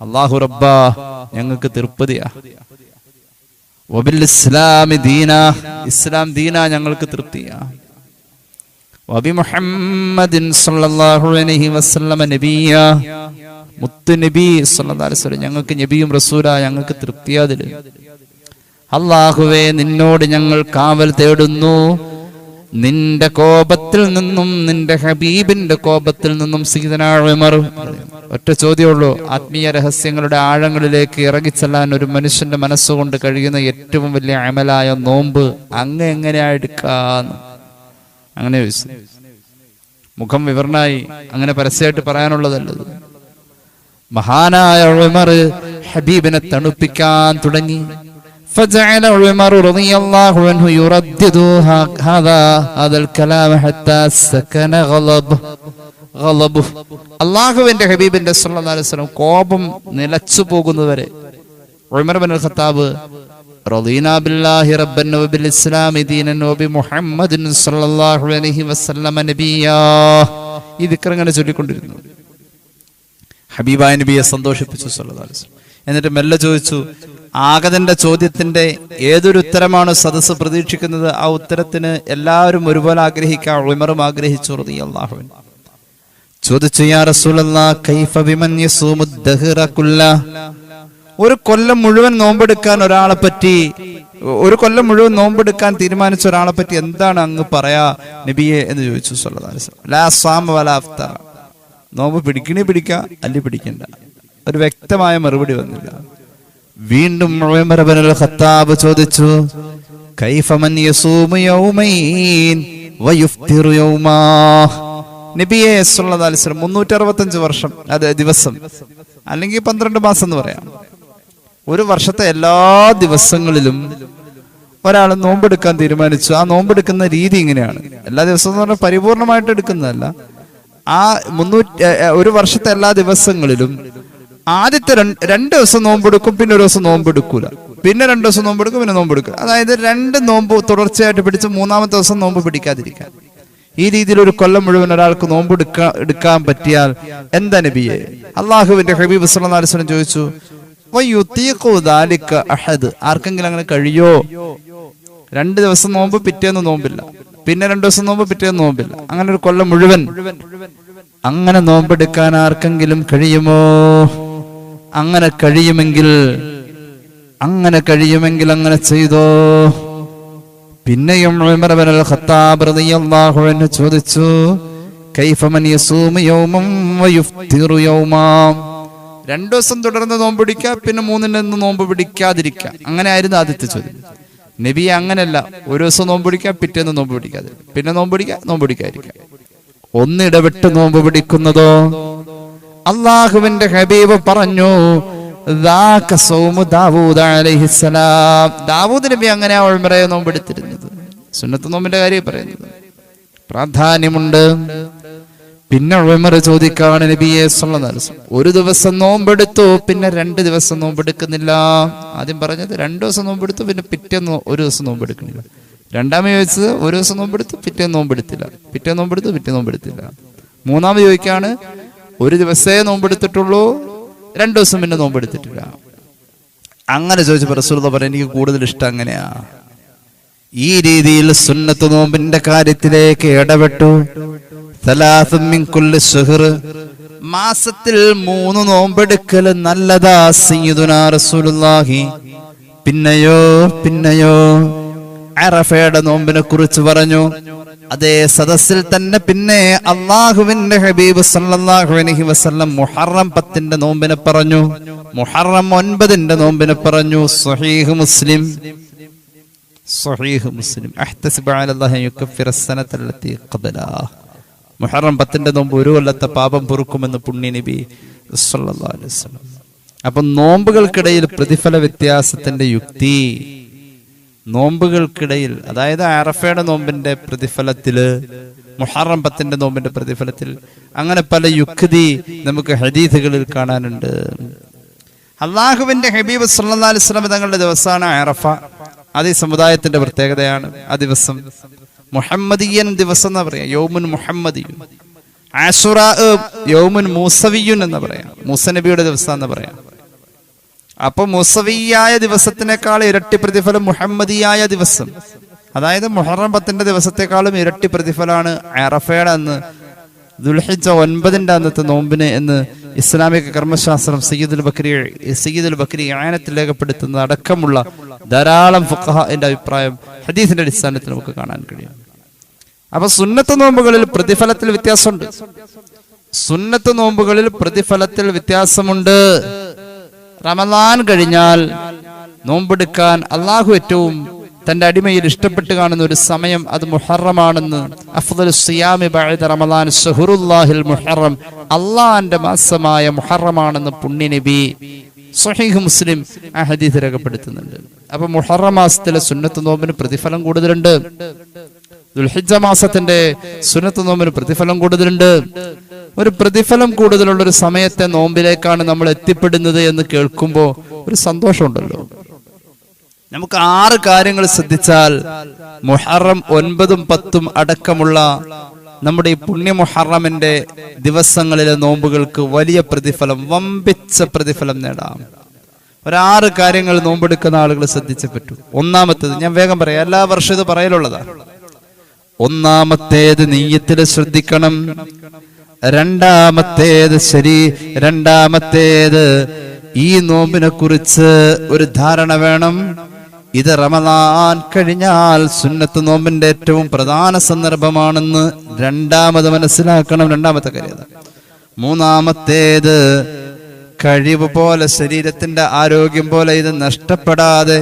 അല്ലാഹു റബ്ബാ, ഞങ്ങൾക്ക് തൃപ്തിയാ. വബിൽ ഇസ്ലാമി ദീന, ഇസ്ലാം ദീന ഞങ്ങൾക്ക് തൃപ്തിയാ. വബിമുഹമ്മദിൻ സ്വല്ലല്ലാഹു അലൈഹി വസല്ലം നബിയ്യാ, മുത്തു നബി സല്ലല്ലാഹു അലൈഹി വസല്ലം ഞങ്ങൾക്ക് നബിയും റസൂലാ, ഞങ്ങൾക്ക് തൃപ്തിയാതില്. അല്ലാഹുവേ, നിന്നോട് ഞങ്ങൾ കാവൽ തേടുന്നു നിന്റെ കോപത്തിൽ നിന്നും, നിന്റെ ഹബീബിന്റെ കോപത്തിൽ നിന്നും. സയ്യിദനാ ഉമർ ഒറ്റ ചോദ്യമുള്ളൂ, ആത്മീയ രഹസ്യങ്ങളുടെ ആഴങ്ങളിലേക്ക് ഇറങ്ങിച്ചെല്ലാൻ ഒരു മനുഷ്യന്റെ മനസ്സുകൊണ്ട് കഴിയുന്ന ഏറ്റവും വലിയ അമലായ നോമ്പ് അങ്ങ് എങ്ങനെയാ എടുക്കാന്ന് അങ്ങനെ ചോദിച്ചു. മുഖം വിവരണായി, അങ്ങനെ പരസ്യമായിട്ട് പറയാനുള്ളതല്ലത്. മഹാനായ ഉമർ ഹബീബിനെ തണുപ്പിക്കാൻ തുടങ്ങി. فجعل عمر رضي الله عنه يردد هذا الكلام حتى سكن غضبه. അല്ലാഹുവിന്റെ ഹബീബിന്റെ സല്ലല്ലാഹു അലൈഹി വസല്ലം കോപം നിലച്ചു പോകുന്നവരെ ഉമർ ഇബ്നുൽ ഖത്താബ് റളീനാ ബില്ലാഹി റബ്ബൻ വബിൽ ഇസ്ലാമി ദീനൻ വബിമുഹമ്മദിൻ സല്ലല്ലാഹു അലൈഹി വസല്ലം നബിയ്യാ ഈ ദിക്ർ അങ്ങനെ ചൊല്ലിക്കൊണ്ടിരുന്നു. ഹബീബായ നബിയെ സന്തോഷിപ്പിച്ചു സല്ലല്ലാഹു അലൈഹി വസല്ലം. എന്നിട്ട് മെല്ലെ ചോദിച്ചു, ആഗതന്റെ ചോദ്യത്തിന്റെ ഏതൊരു ഉത്തരമാണ് സദസ്സ് പ്രതീക്ഷിക്കുന്നത്, ആ ഉത്തരത്തിന് എല്ലാവരും ഒരുപോലെ ആഗ്രഹിക്കാൻ ഉമറും ആഗ്രഹിച്ചു റളിയല്ലാഹു അൻഹു. ചോദിച്ചു, യാ റസൂലല്ലാഹ് കൈഫ ബിമൻ യസൂമു ദഹ്റ കുല്ല, ഒരു കൊല്ലം മുഴുവൻ നോമ്പെടുക്കാൻ ഒരാളെ പറ്റി, ഒരു കൊല്ലം മുഴുവൻ നോമ്പെടുക്കാൻ തീരുമാനിച്ച ഒരാളെ പറ്റി എന്താണ് അങ്ങ് പറയാ നബിയെ എന്ന് ചോദിച്ചു സല്ലല്ലാഹു അലൈഹി വസല്ലം. ലാ സാമ വലാ അഫ്തറ, നോമ്പ് പിടിക്കണേ പിടിക്ക, അല്ലി പിടിക്കണ്ട. ഒരു വ്യക്തമായ മറുപടി വന്നില്ല. വീണ്ടും ഉമർ ഇബ്നുൽ ഖത്താബ് ചോദിച്ചു, കൈഫ മൻ യസൂമു യൗമൈൻ വയുഫ്തിറു യൗമാ. നബിയെ സല്ലല്ലാഹു അലൈഹി വസല്ലം 365 വർഷം, അത് ദിവസം, അല്ലെങ്കിൽ 12 മാസം എന്ന് പറയാം. ഒരു വർഷത്തെ എല്ലാ ദിവസങ്ങളിലും ഒരാൾ നോമ്പെടുക്കാൻ തീരുമാനിച്ചു. ആ നോമ്പെടുക്കുന്ന രീതി ഇങ്ങനെയാണ്. എല്ലാ ദിവസവും എന്ന് പറഞ്ഞാൽ പരിപൂർണമായിട്ട് എടുക്കുന്നതല്ല. ആ ഒരു വർഷത്തെ എല്ലാ ദിവസങ്ങളിലും ആദ്യത്തെ 2 ദിവസം നോമ്പെടുക്കും, പിന്നെ ഒരു ദിവസം നോമ്പെടുക്കൂല, പിന്നെ 2 ദിവസം നോമ്പെടുക്കും, പിന്നെ നോമ്പെടുക്കും. അതായത് 2 നോമ്പ് തുടർച്ചയായിട്ട് പിടിച്ച് 3-ാമത്തെ ദിവസം നോമ്പ് പിടിക്കാതിരിക്കാൻ. ഈ രീതിയിൽ ഒരു കൊല്ലം മുഴുവൻ ഒരാൾക്ക് നോമ്പ് എടുക്കാൻ പറ്റിയാൽ എന്താ നബിയെ? അള്ളാഹുവിന്റെ ഹബീബ് സല്ലല്ലാഹു അലൈഹി വസല്ലം ചോദിച്ചു, വയുതീഖു ദാലിക അഹദ്, ആർക്കെങ്കിലും അങ്ങനെ കഴിയോ? 2 ദിവസം നോമ്പ് പിറ്റേന്ന് നോമ്പില്ല, പിന്നെ 2 ദിവസം നോമ്പ് പിറ്റേന്ന് നോമ്പില്ല, അങ്ങനെ ഒരു കൊല്ലം മുഴുവൻ അങ്ങനെ നോമ്പെടുക്കാൻ ആർക്കെങ്കിലും കഴിയുമോ? അങ്ങനെ കഴിയുമെങ്കിൽ അങ്ങനെ ചെയ്തോ. പിന്നെയും ഉമർ ഇബ്നുൽ ഖത്താബ് റളിയല്ലാഹു അൻഹു ചോദിച്ചു, കൈഫ മൻ യസൂമു യൗമൻ വയുഫ്തിറു യൗമാ? 2 ദിവസം തുടർന്ന് നോമ്പ് പിടിക്കുക, പിന്നെ 3-ന് നോമ്പ് പിടിക്കാതിരിക്കുക. അങ്ങനെ ആയിരുന്നു ആദ്യത്തെ ചോദ്യം. നബി അങ്ങനല്ല, ഒരു ദിവസം നോമ്പ് പിടിക്കുക, പിറ്റേന്ന് നോമ്പ് പിടിക്കാതെ, പിന്നെ നോമ്പ് പിടിക്കാതിരിക്കുക. ഒന്നിടവിട്ട് നോമ്പ് പിടിക്കുന്നതോ? അള്ളാഹുവിന്റെ ഹബീബ് പറഞ്ഞു, ദാവൂദ് നബി അങ്ങനെ ഉംറയെ നോമ്പെടുത്തിരുന്നത്. സുന്നത്ത് നോമ്പിന്റെ കാര്യം പറയുന്നത് പ്രാധാന്യമുണ്ട്. പിന്നെ ഉമർ ചോദിക്കാണ് നബിയെ സല്ലല്ലാഹു അലൈഹി വസല്ലം, ഒരു ദിവസം നോമ്പെടുത്തു, പിന്നെ 2 ദിവസം നോമ്പെടുക്കുന്നില്ല. ആദ്യം പറഞ്ഞത് 2 ദിവസം നോമ്പെടുത്തു, പിന്നെ പിറ്റേന്ന് ഒരു ദിവസം നോമ്പെടുക്കുന്നില്ല. രണ്ടാമത് ചോദിച്ചത് ഒരു ദിവസം നോമ്പെടുത്തു, പിറ്റേന്ന് നോമ്പെടുത്തില്ല, പിറ്റേ നോമ്പെടുത്തില്ല. മൂന്നാമത് ചോദിക്കാണ്, ഒരു ദിവസമേ നോമ്പെടുത്തിട്ടുള്ളൂ, 2 ദിവസം പിന്നെ നോമ്പെടുത്തിട്ടില്ല. അങ്ങനെ ചോദിച്ചപ്പോൾ റസൂലുള്ളാഹി പറഞ്ഞു, എനിക്ക് കൂടുതൽ ഇഷ്ടം അങ്ങനെയാ. ഈ രീതിയിൽ സുന്നത്ത് നോമ്പിന്റെ കാര്യത്തിലേക്ക് ഇടപെട്ടു. മാസത്തിൽ 3 നോമ്പെടുക്കൽ നല്ലതാ സയ്യിദുനാ റസൂലുള്ളാഹി. പിന്നെയോ അറഫയുടെ നോമ്പിനെ കുറിച്ച് പറഞ്ഞു. അതേ സദസ്സിൽ തന്നെ പിന്നെ അള്ളാഹുവിന്റെ ഹബീബ് സല്ലല്ലാഹു അലൈഹി വസല്ലം മുഹറം 10-ന്റെ നോമ്പിനെ പറഞ്ഞു, മുഹറം 9-ന്റെ നോമ്പിനെ പറഞ്ഞു. സ്വഹീഹ് മുസ്ലിം അഹ്തസിബു അലല്ലാഹി യുകഫിറ അസ്സനത്തല്ലതി ഖബലാ. മുഹറം 10-ന്റെ നോമ്പ് ഒരു കൊല്ലത്തെ പാപം പൊറുക്കുമെന്ന് പുണ്യ നബി സല്ലല്ലാഹു അലൈഹി വസല്ലം. അപ്പൊ നോമ്പുകൾക്കിടയിൽ പ്രതിഫല വ്യത്യാസത്തിന്റെ യുക്തി, നോമ്പുകൾക്കിടയിൽ, അതായത് അറഫയുടെ നോമ്പിന്റെ പ്രതിഫലത്തില്, മുഹറം 10-ന്റെ നോമ്പിന്റെ പ്രതിഫലത്തിൽ, അങ്ങനെ പല യുക്തി നമുക്ക് ഹദീസുകളിൽ കാണാനുണ്ട്. അള്ളാഹുവിന്റെ ഹബീബ് സല്ലല്ലാഹു അലൈഹി വസല്ലം തങ്ങളുടെ ദിവസമാണ് അറഫ. അത് ഈ സമുദായത്തിന്റെ പ്രത്യേകതയാണ്. ആ ദിവസം മുഹമ്മദിയൻ ദിവസം എന്ന് പറയാം, യൗമുൻ മുഹമ്മദിയുൻ. ആശുറാ യൗമുൻ മൂസവിയുൻ എന്ന് പറയാം, മൂസ നബിയുടെ ദിവസം എന്ന് പറയാം. അപ്പൊ മുസവിയായ ദിവസത്തിനേക്കാൾ ഇരട്ടി പ്രതിഫലം മുഹമ്മദിയായ ദിവസം, അതായത് മുഹറം 10-ന്റെ ദിവസത്തെക്കാളും ഇരട്ടി പ്രതിഫലമാണ് അറഫയുടെ അന്ന്, ദുൽഹിജ്ജ 9-ന്റെ അന്നത്തെ നോമ്പിന് എന്ന് ഇസ്ലാമിക കർമ്മശാസ്ത്രം സയ്യിദുൽ ബക്കരി ആയനത്തിൽ രേഖപ്പെടുത്തുന്നത് അടക്കമുള്ള ധാരാളം ഫുഖഹാന്റെ അഭിപ്രായം ഹദീസിന്റെ അടിസ്ഥാനത്തിൽ നമുക്ക് കാണാൻ കഴിയും. അപ്പൊ സുന്നത്ത് നോമ്പുകളിൽ പ്രതിഫലത്തിൽ വ്യത്യാസമുണ്ട്. റമദാൻ കഴിഞ്ഞാൽ നോമ്പെടുക്കാൻ അള്ളാഹു ഏറ്റവും തന്റെ അടിമയിൽ ഇഷ്ടപ്പെട്ട് കാണുന്ന ഒരു സമയം അത് മുഹറമാണെന്ന് അഫ്ദലുസ് സിയാമി ബഅദ റമദാൻ ശഹ്റുല്ലാഹിൽ മുഹറം, അള്ളാഹുവിന്റെ മാസമായ മുഹറമാണെന്ന് പുണ്യ നബി സ്വഹീഹ് മുസ്ലിം ആ ഹദീസ് രേഖപ്പെടുത്തുന്നുണ്ട്. അപ്പൊ മുഹറം മാസത്തിലെ സുന്നത്ത് നോമ്പിന് പ്രതിഫലം കൂടുതലുണ്ട്. ദുൽഹിജ്ജ മാസത്തിന്റെ സുന്നത്ത് നോമ്പിന് പ്രതിഫലം കൂടുതലുണ്ട്. ഒരു പ്രതിഫലം കൂടുതലുള്ള ഒരു സമയത്തെ നോമ്പിലേക്കാണ് നമ്മൾ എത്തിപ്പെടുന്നത് എന്ന് കേൾക്കുമ്പോൾ ഒരു സന്തോഷമുണ്ടല്ലോ. നമുക്ക് 6 കാര്യങ്ങൾ ശ്രദ്ധിച്ചാൽ മുഹറം 9ഉം 10ഉം അടക്കമുള്ള നമ്മുടെ ഈ പുണ്യ മുഹറമിന്റെ ദിവസങ്ങളിലെ നോമ്പുകൾക്ക് വലിയ പ്രതിഫലം, വമ്പിച്ച പ്രതിഫലം നേടാം. 6 കാര്യങ്ങൾ നോമ്പെടുക്കുന്ന ആളുകൾ ശ്രദ്ധിച്ചേ പറ്റൂ. ഒന്നാമത്തേത് ഞാൻ വേഗം പറയാം, എല്ലാ വർഷവും ഇത് പറയലുള്ളതാണ്. ഒന്നാമത്തേത് നിയ്യത്തില് ശ്രദ്ധിക്കണം. രണ്ടാമത്തേത് ഈ നോമ്പിനെ കുറിച്ച് ഒരു ധാരണ വേണം. ഇത് റമദാൻ കഴിഞ്ഞാൽ സുന്നത്ത് നോമ്പിന്റെ ഏറ്റവും പ്രധാന സന്ദർഭമാണെന്ന് രണ്ടാമത് മനസ്സിലാക്കണം. രണ്ടാമത്തെ കാര്യം. മൂന്നാമത്തേത് കഴിവ് പോലെ, ശരീരത്തിന്റെ ആരോഗ്യം പോലെ ഇത് നഷ്ടപ്പെടാതെ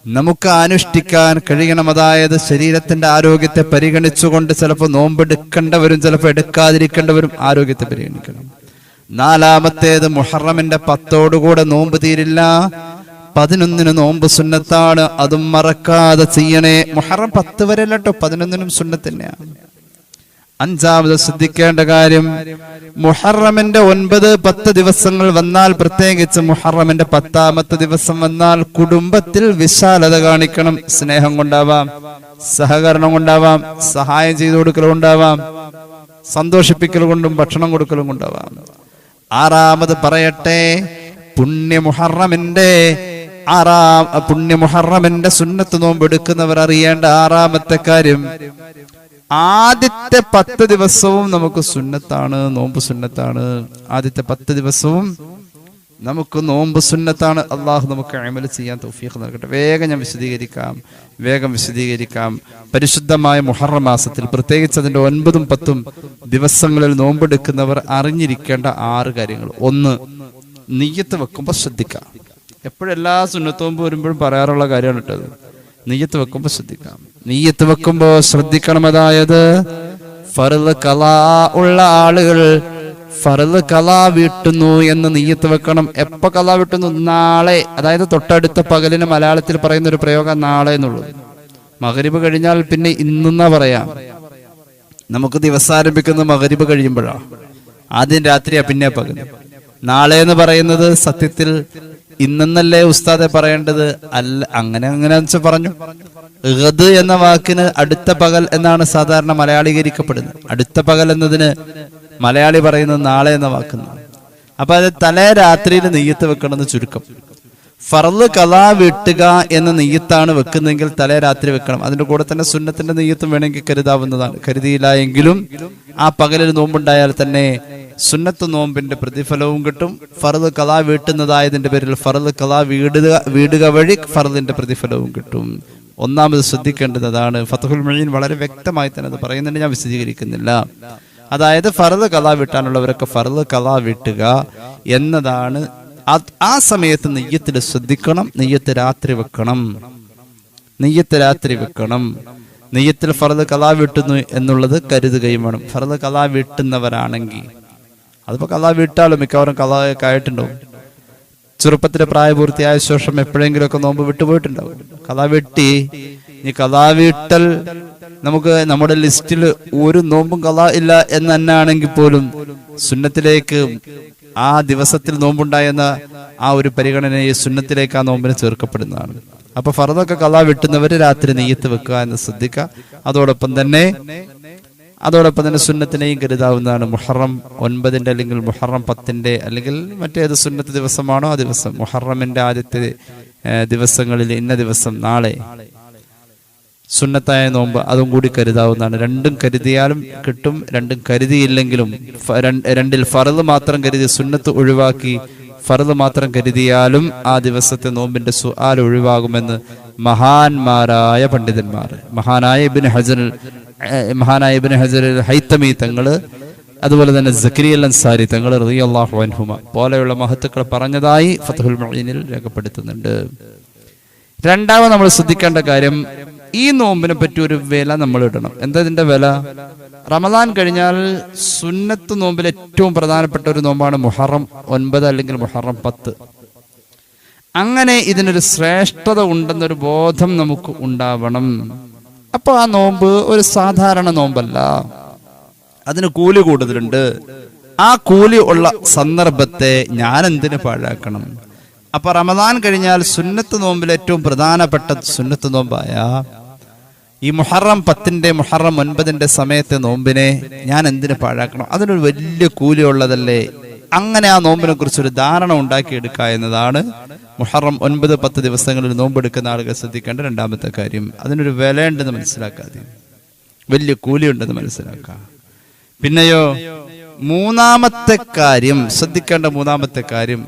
നമുക്ക് അനുഷ്ഠിക്കാൻ കഴിയണം. അതായത് ശരീരത്തിന്റെ ആരോഗ്യത്തെ പരിഗണിച്ചുകൊണ്ട് ചിലപ്പോൾ നോമ്പെടുക്കേണ്ടവരും ചിലപ്പോൾ എടുക്കാതിരിക്കേണ്ടവരും ആരോഗ്യത്തെ പരിഗണിക്കണം. നാലാമത്തേത് മുഹറമിന്റെ 10ഓടുകൂടെ നോമ്പ് തീരില്ല, 11-ന് നോമ്പ് സുന്നത്താണ്, അതും മറക്കാതെ ചെയ്യണേ. മുഹറം 10 വരെ അല്ല കേട്ടോ, 11-നും സുന്നത്ത് തന്നെയാണ്. അഞ്ചാമത് ശ്രദ്ധിക്കേണ്ട കാര്യം, മുഹറമിന്റെ 9, 10 ദിവസങ്ങൾ വന്നാൽ, പ്രത്യേകിച്ച് മുഹറമിന്റെ 10ാമത്തെ ദിവസം വന്നാൽ കുടുംബത്തിൽ വിശാലത കാണിക്കണം. സ്നേഹം കൊണ്ടാവാം, സഹകരണം കൊണ്ടാവാം, സഹായം ചെയ്തു കൊടുക്കൽ കൊണ്ടാവാം, സന്തോഷിപ്പിക്കൽ കൊണ്ടും ഭക്ഷണം കൊടുക്കലും കൊണ്ടാവാം. ആറാമത് പറയട്ടെ, പുണ്യ മുഹറമിന്റെ സുന്നത്ത് നോമ്പ് എടുക്കുന്നവർ അറിയേണ്ട 6ാമത്തെ കാര്യം, ആദ്യത്തെ 10 ദിവസവും നമുക്ക് സുന്നത്താണ്, നോമ്പ് സുന്നത്താണ്. ആദ്യത്തെ 10 ദിവസവും നമുക്ക് നോമ്പ് സുന്നത്താണ്. അള്ളാഹു നമുക്ക് അമൽ ചെയ്യാൻ തൗഫീഖ് നൽകട്ടെ. വേഗം വിശദീകരിക്കാം. പരിശുദ്ധമായ മുഹറം മാസത്തിൽ, പ്രത്യേകിച്ച് അതിന്റെ 9ഉം 10ഉം ദിവസങ്ങളിൽ നോമ്പെടുക്കുന്നവർ അറിഞ്ഞിരിക്കേണ്ട 6 കാര്യങ്ങൾ. 1, നിയ്യത്ത് വെക്കുമ്പോൾ ശ്രദ്ധിക്കാം. എപ്പോഴും എല്ലാ സുന്നത്ത് നോമ്പ് വരുമ്പോഴും പറയാറുള്ള കാര്യമാണ് ഇട്ടത്. നിയ്യത്ത് വെക്കുമ്പോൾ ശ്രദ്ധിക്കാം. നിയ്യത്ത് വെക്കുമ്പോൾ ശ്രദ്ധിക്കണം. അതായത് ഫർള് ഖളാ ഉള്ള ആളുകൾ ഫർള് ഖളാ വീട്ടുന്നു എന്ന് നിയ്യത്ത് വെക്കണം. എപ്പോ ഖളാ വീട്ടുന്നു? നാളെ. അതായത് തൊട്ടടുത്ത പകലിന് മലയാളത്തിൽ പറയുന്ന ഒരു പ്രയോഗം നാളെ എന്നുള്ളത്. മഗ്രിബ് കഴിഞ്ഞാൽ പിന്നെ ഇന്നെന്നാ പറയാം. നമുക്ക് ദിവസം ആരംഭിക്കുന്നത് മഗ്രിബ് കഴിയുമ്പോഴാണ്. ആദ്യം രാത്രിയാ, പിന്നെ പകൽ. നാളെ എന്ന് പറയുന്നത് സത്യത്തിൽ ഇന്നല്ലേ ഉസ്താദെ പറയേണ്ടത്? അല്ല, അങ്ങനെ പറഞ്ഞു. ഗദ് എന്ന വാക്കിന് അടുത്ത പകൽ എന്നാണ് സാധാരണ മലയാളീകരിക്കപ്പെടുന്നത്. അടുത്ത പകൽ എന്നതിന് മലയാളി പറയുന്നത് നാളെ എന്ന വാക്കുന്ന. അപ്പൊ അത് തലേ രാത്രിയിൽ നെയ്യത്ത് വെക്കണമെന്ന് ചുരുക്കം. ഫർള് ഖളാ വീട്ടുക എന്ന നെയ്യത്താണ് വെക്കുന്നെങ്കിൽ തലേ രാത്രി വെക്കണം. അതിന്റെ കൂടെ തന്നെ സുന്നത്തിന്റെ നെയ്യത്തും വേണമെങ്കിൽ കരുതാവുന്നതാണ്. കരുതിയില്ല എങ്കിലും ആ പകലിൽ നോമ്പുണ്ടായാൽ തന്നെ സുന്നത്ത് നോമ്പിന്റെ പ്രതിഫലവും കിട്ടും. ഫർള് ഖളാ വീട്ടുന്നതായതിന്റെ പേരിൽ ഫർള് ഖളാ വീടുക വഴി ഫർളിന്റെ പ്രതിഫലവും കിട്ടും. ഒന്നാമത് ശ്രദ്ധിക്കേണ്ടതാണ്. ഫത്ഹുൽ മുഈൻ വളരെ വ്യക്തമായി തന്നെ അത് പറയുന്നുണ്ട്, ഞാൻ വിശദീകരിക്കുന്നില്ല. അതായത് ഫർള് ഖളാ വീട്ടാനുള്ളവരൊക്കെ ഫർള് ഖളാ വീട്ടുക എന്നതാണ്. ആ സമയത്ത് നെയ്യത്തിൽ ശ്രദ്ധിക്കണം. നെയ്യത്ത് രാത്രി വെക്കണം. നെയ്യത്തിൽ ഫർള് ഖളാ വീട്ടുന്നു എന്നുള്ളത് കരുതുകയും വേണം. ഫർള് ഖളാ വീട്ടുന്നവരാണെങ്കിൽ അതിപ്പോ ഖളാ വീട്ടാലും മിക്കവാറും ഖളാ ഒക്കെ ആയിട്ടുണ്ടാവും. ചെറുപ്പത്തിലെ പ്രായപൂർത്തിയായ ശേഷം എപ്പോഴെങ്കിലുമൊക്കെ നോമ്പ് വിട്ടുപോയിട്ടുണ്ടാവും. ഖളാ വീട്ടി. ഇനി ഖളാ വീട്ടൽ നമുക്ക് നമ്മുടെ ലിസ്റ്റിൽ ഒരു നോമ്പും ഖളാ ഇല്ല എന്ന് തന്നെ ആണെങ്കിൽ പോലും സുന്നത്തിലേക്ക് ആ ദിവസത്തിൽ നോമ്പുണ്ടായെന്ന ആ ഒരു പരിഗണനയെ സുന്നത്തിലേക്ക് ആ നോമ്പിന് ചേർക്കപ്പെടുന്നതാണ്. അപ്പൊ ഫർളൊക്കെ ഖളാ വിട്ടുന്നവര് രാത്രി നെയ്യത്ത് വെക്കുക എന്ന് ശ്രദ്ധിക്കുക. അതോടൊപ്പം തന്നെ സുന്നത്തിനെയും കരുതാവുന്നതാണ്. മുഹറം 9 അല്ലെങ്കിൽ മുഹറം 10 അല്ലെങ്കിൽ മറ്റേത് സുന്നത്ത് ദിവസമാണോ ആ ദിവസം, മുഹറമിന്റെ ആദ്യത്തെ ദിവസങ്ങളിൽ ഇന്ന ദിവസം നാളെ സുന്നത്തായ നോമ്പ്, അതും കൂടി കരുതാവുന്നതാണ്. രണ്ടും കരുതിയാലും കിട്ടും, രണ്ടും കരുതിയില്ലെങ്കിലും രണ്ടിൽ ഫർള് മാത്രം കരുതി സുന്നത്ത് ഒഴിവാക്കി ഫർള് മാത്രം കരുതിയാലും ആ ദിവസത്തെ നോമ്പിന്റെ സുആൽ ഒഴിവാകുമെന്ന് മഹാന്മാരായ പണ്ഡിതന്മാർ, മഹാനായ ഇബ്നു ഹജർ ഹൈത്തമി തങ്ങള്, അതുപോലെ തന്നെ സക്കരിയ അൻസാരി തങ്ങൾ റളിയല്ലാഹു അൻഹുമ പോലെയുള്ള മഹത്തുക്കൾ പറഞ്ഞതായി ഫത്ഹുൽ മുഈനിൽ രേഖപ്പെടുത്തുന്നുണ്ട്. രണ്ടാമത് നമ്മൾ ശ്രദ്ധിക്കേണ്ട കാര്യം, ഈ നോമ്പിനെ പറ്റി ഒരു വില നമ്മൾ ഇടണം. എന്താ ഇതിന്റെ വില? റമദാൻ കഴിഞ്ഞാൽ സുന്നത്ത് നോമ്പിൽ ഏറ്റവും പ്രധാനപ്പെട്ട ഒരു നോമ്പാണ് മുഹറം 9 അല്ലെങ്കിൽ മുഹറം 10. അങ്ങനെ ഇതിനൊരു ശ്രേഷ്ഠത ഉണ്ടെന്നൊരു ബോധം നമുക്ക് ഉണ്ടാവണം. അപ്പൊ ആ നോമ്പ് ഒരു സാധാരണ നോമ്പല്ല, അതിന് കൂലി കൂടുതലുണ്ട്. ആ കൂലി ഉള്ള സന്ദർഭത്തെ ഞാൻ എന്തിനു പാഴാക്കണം? അപ്പൊ റമദാൻ കഴിഞ്ഞാൽ സുന്നത്ത് നോമ്പിൽ ഏറ്റവും പ്രധാനപ്പെട്ട സുന്നത്ത് നോമ്പായ ഈ മുഹറം 10 മുഹറം 9 സമയത്തെ നോമ്പിനെ ഞാൻ എന്തിനു പാഴാക്കണം? അതിനൊരു വലിയ കൂലി ഉള്ളതല്ലേ. അങ്ങനെ ആ നോമ്പിനെ കുറിച്ചൊരു ധാരണ ഉണ്ടാക്കിയെടുക്കുക എന്നതാണ് മുഹറം 9, 10 ദിവസങ്ങളിൽ നോമ്പെടുക്കുന്ന ആളുകൾ ശ്രദ്ധിക്കേണ്ട രണ്ടാമത്തെ കാര്യം. അതിനൊരു വിലയുണ്ടെന്ന് മനസ്സിലാക്കാതെ, വലിയ കൂലിയുണ്ടെന്ന് മനസ്സിലാക്കുക. പിന്നെയോ മൂന്നാമത്തെ കാര്യം, ശ്രദ്ധിക്കേണ്ട മൂന്നാമത്തെ കാര്യം,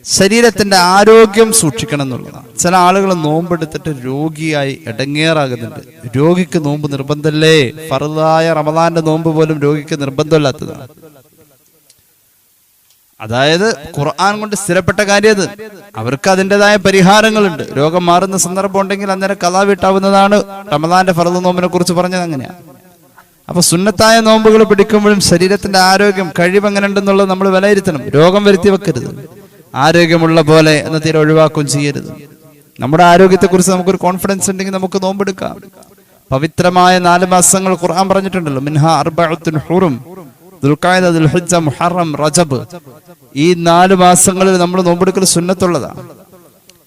ശരീരത്തിന്റെ ആരോഗ്യം സൂക്ഷിക്കണം എന്നുള്ളതാണ്. ചില ആളുകൾ നോമ്പെടുത്തിട്ട് രോഗിയായി ഇടങ്ങേറാകുന്നുണ്ട്. രോഗിക്ക് നോമ്പ് നിർബന്ധമല്ലേ? ഫർളായ റമദാന്റെ നോമ്പ് പോലും രോഗിക്ക് നിർബന്ധമില്ലാത്തതാണ്. അതായത് ഖുർആൻ കൊണ്ട് സ്ഥിരപ്പെട്ട കാര്യം അത്. അവർക്ക് അതിൻ്റെതായ പരിഹാരങ്ങളുണ്ട്. രോഗം മാറുന്ന സന്ദർഭം ഉണ്ടെങ്കിൽ അന്നേരം ഖളാ വീട്ടാവുന്നതാണ്. റമദാന്റെ ഫർള് നോമ്പിനെ കുറിച്ച് പറഞ്ഞത് അങ്ങനെയാണ്. അപ്പൊ സുന്നത്തായ നോമ്പുകൾ പിടിക്കുമ്പോഴും ശരീരത്തിന്റെ ആരോഗ്യം, കഴിവ് എങ്ങനെ ഉണ്ടെന്നുള്ളത് നമ്മൾ വിലയിരുത്തണം. രോഗം വരുത്തി വെക്കരുത്. ആരോഗ്യമുള്ള പോലെ എന്ന തീരെ ഒഴിവാക്കുകയും ചെയ്യരുത്. നമ്മുടെ ആരോഗ്യത്തെക്കുറിച്ച് നമുക്കൊരു കോൺഫിഡൻസ് ഉണ്ടെങ്കിൽ നമുക്ക് നോമ്പെടുക്കാം. പവിത്രമായ 4 മാസങ്ങൾ ഖുർആൻ പറഞ്ഞിട്ടുണ്ടല്ലോ. മിൻഹാ അർബഅത്തുൻ ഹുറും, ദുൽഖഅദ, ദുൽഹിജ്ജ, മുഹറം, റജബ്. ഈ 4 മാസങ്ങളിൽ നമ്മൾ നോമ്പെടുക്കൽ സുന്നത്തുള്ളതാണ്.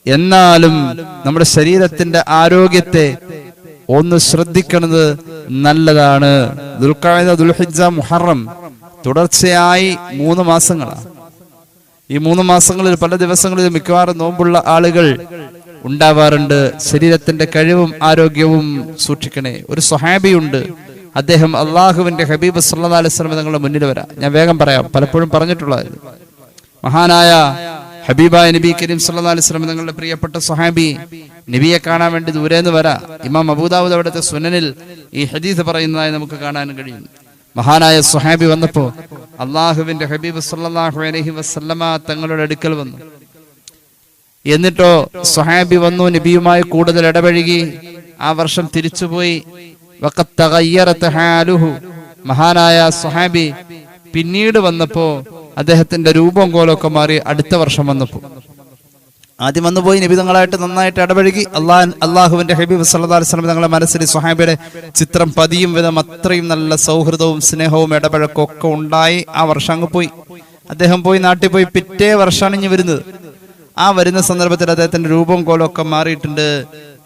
എന്നാലും നമ്മുടെ ശരീരത്തിന്റെ ആരോഗ്യത്തെ ഒന്ന് ശ്രദ്ധിക്കുന്നത് നല്ലതാണ്. ദുൽഖഅദ, ദുൽഹിജ്ജ, മുഹറം തുടർച്ചയായി 3 മാസങ്ങളാണ്. ഈ 3 മാസങ്ങളിൽ പല ദിവസങ്ങളിൽ മിക്കവാറും നോമ്പുള്ള ആളുകൾ ഉണ്ടാവാറുണ്ട്. ശരീരത്തിന്റെ കഴിവും ആരോഗ്യവും സൂക്ഷിക്കണേ. ഒരു സ്വഹാബിയുണ്ട്, അദ്ദേഹം അള്ളാഹുവിന്റെ ഹബീബ് സല്ലല്ലാഹു അലൈഹി വസല്ലം തങ്ങളുടെ മുന്നിൽ വരാം. ഞാൻ വേഗം പറയാം, പലപ്പോഴും പറഞ്ഞിട്ടുള്ളത്. മഹാനായ ഹബീബായ നബി കരീം സല്ലല്ലാഹു അലൈഹി വസല്ലം തങ്ങളുടെ പ്രിയപ്പെട്ട സ്വഹാബി നബിയെ കാണാൻ വേണ്ടി ദൂരെ നിന്ന് വരാം. ഇമാം അബൂദാവൂദ് അവിടുത്തെ സുനനിൽ ഈ ഹദീസ് പറയുന്നതായി നമുക്ക് കാണാൻ കഴിയും. മഹാനായ സ്വഹാബി വന്നപ്പോ അള്ളാഹുവിന്റെ ഹബീബ് സല്ലല്ലാഹു അലൈഹി വസല്ലമ തങ്ങളുടെ അടുക്കൽ വന്നു. എന്നിട്ടോ സ്വഹാബി വന്നു, നബിയുമായി കൂടുതൽ ഇടപഴകി. ആ വർഷം തിരിച്ചുപോയി. വഖത്ത് തഗയ്യറത് ഹാലുഹു. മഹാനായ സ്വഹാബി പിന്നീട് വന്നപ്പോ അദ്ദേഹത്തിന്റെ രൂപം കോലമൊക്കെ മാറി. അടുത്ത വർഷം വന്നപ്പോ ആദ്യം വന്നുപോയി, നബി തങ്ങളായിട്ട് നന്നായിട്ട് ഇടപഴകി. അള്ളാഹുവിന്റെ ഹബീബ് സല്ലല്ലാഹു അലൈഹി വസല്ലം തങ്ങളുടെ മനസ്സിൽ സ്വഹാബിയുടെ ചിത്രം പതിയും വിധം അത്രയും നല്ല സൗഹൃദവും സ്നേഹവും ഇടപഴക്കവും ഒക്കെ ഉണ്ടായി. ആ വർഷം അങ്ങ് പോയി. അദ്ദേഹം പോയി നാട്ടിൽ പോയി. പിറ്റേ വർഷമാണ് ഇനി വരുന്നത്. ആ വരുന്ന സന്ദർഭത്തിൽ അദ്ദേഹത്തിന്റെ രൂപം കോലമൊക്കെ മാറിയിട്ടുണ്ട്.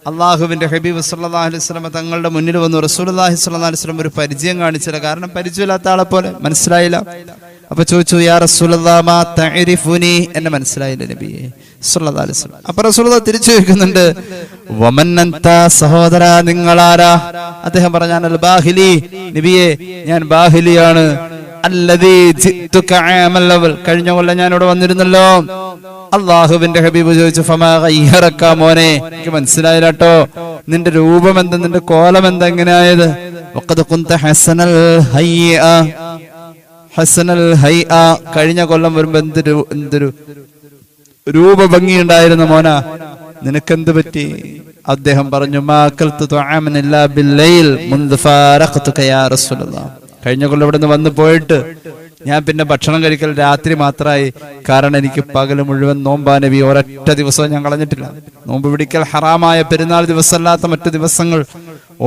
അള്ളാഹുവിന്റെ ഹബീബ് സല്ലല്ലാഹു അലൈഹി വസല്ലം തങ്ങളുടെ മുന്നിൽ വന്നു. റസൂലുള്ളാഹി സ്വല്ലല്ലാഹു അലൈഹി വസല്ലം ഒരു പരിചയം കാണിച്ചില്ല. കാരണം പരിചയമില്ലാത്ത ആളെ പോലെ മനസ്സിലായില്ല. അപ്പൊ ചോദിച്ചു, യാ റസൂലല്ലാഹ് മാ തഅരിഫുനി, എന്നെ മനസ്സിലായില്ല നബിയെ സല്ലല്ലാഹു അലൈഹി വസല്ലം. അപ്പൊ റസൂലുള്ളാഹി തിരിച്ചു ചോദിക്കുന്നുണ്ട്, വമൻ അൻത, സഹോദര നിങ്ങളാരാ? അദ്ദേഹം പറഞ്ഞു, അൽ ബാഹിലി, നബിയെ ഞാൻ ബാഹിലിയാണ്. അല്ലദീ ജിതുക ആമൽ അവൽ, കഴിഞ്ഞ കൊല്ലം ഞാൻ ഇവിടെ വന്നിരുന്നല്ലോ. അള്ളാഹുവിന്റെ ഹബീബ് ചോദിച്ചു, ഫമാ ഗയ്യറക, മോനെ എനിക്ക് മനസ്സിലായില്ല കേട്ടോ, നിന്റെ രൂപം എന്താ, നിന്റെ കോലം എന്താ എങ്ങനെയായത്? വഖദ് കുന്ത ഹസനൽ ഹയ്യ, ഹസനൽ ഹയ്യ, കഴിഞ്ഞ കൊല്ലം വരുമ്പോ എന്തൊരു രൂപഭംഗി ഉണ്ടായിരുന്നു മോന, നിനക്കെന്ത് പറ്റി? അദ്ദേഹം പറഞ്ഞു, മാ അകൽതു തുആമൻ ഇല്ലാ ബില്ലൈൽ മുൻദു ഫാറഖതുക യാ റസൂലല്ലാഹ്, കഴിഞ്ഞ കൊല്ലം ഇവിടെ നിന്ന് വന്നു പോയിട്ട് ഞാൻ പിന്നെ ഭക്ഷണം കഴിക്കൽ രാത്രി മാത്രമായി. കാരണം എനിക്ക് പകല് മുഴുവൻ നോമ്പാ നബി, ഒരൊറ്റ ദിവസവും ഞാൻ കളഞ്ഞിട്ടില്ല. നോമ്പ് പിടിക്കൽ ഹറാമായ പെരുന്നാൾ ദിവസമല്ലാത്ത മറ്റു ദിവസങ്ങൾ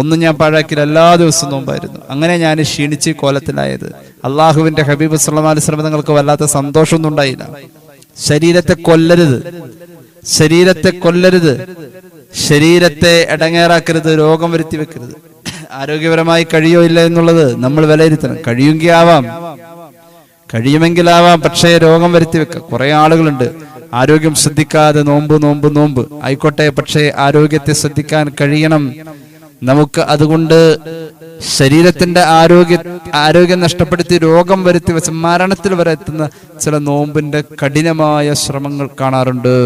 ഒന്നും ഞാൻ പാഴാക്കില്ല, എല്ലാ ദിവസവും നോമ്പായിരുന്നു. അങ്ങനെ ഞാൻ ക്ഷീണിച്ച് കോലത്തിലായത്. അള്ളാഹുവിന്റെ ഹബീബ് സല്ലല്ലാഹു അലൈഹി വസല്ലം തങ്ങൾക്ക് വല്ലാത്ത സന്തോഷമൊന്നും ഉണ്ടായില്ല. ശരീരത്തെ കൊല്ലരുത്, ശരീരത്തെ കൊല്ലരുത്, ശരീരത്തെ ഇടങ്ങേറാക്കരുത്, രോഗം വരുത്തി വെക്കരുത്. ആരോഗ്യപരമായി കഴിയോ ഇല്ല എന്നുള്ളത് നമ്മൾ വിലയിരുത്തണം. കഴിയുമെങ്കിലാവാം, പക്ഷേ രോഗം വരുത്തി വെക്കാം. കുറെ ആളുകളുണ്ട് ആരോഗ്യം ശ്രദ്ധിക്കാതെ നോമ്പ് ആയിക്കോട്ടെ, പക്ഷേ ആരോഗ്യത്തെ ശ്രദ്ധിക്കാൻ കഴിയണം നമുക്ക്. അതുകൊണ്ട് ശരീരത്തിന്റെ ആരോഗ്യം നഷ്ടപ്പെടുത്തി രോഗം വരുത്തി വെച്ച് മരണത്തിൽ വരെ എത്തുന്ന ചില നോമ്പിന്റെ കഠിനമായ ശ്രമങ്ങൾ കാണാറുണ്ട്.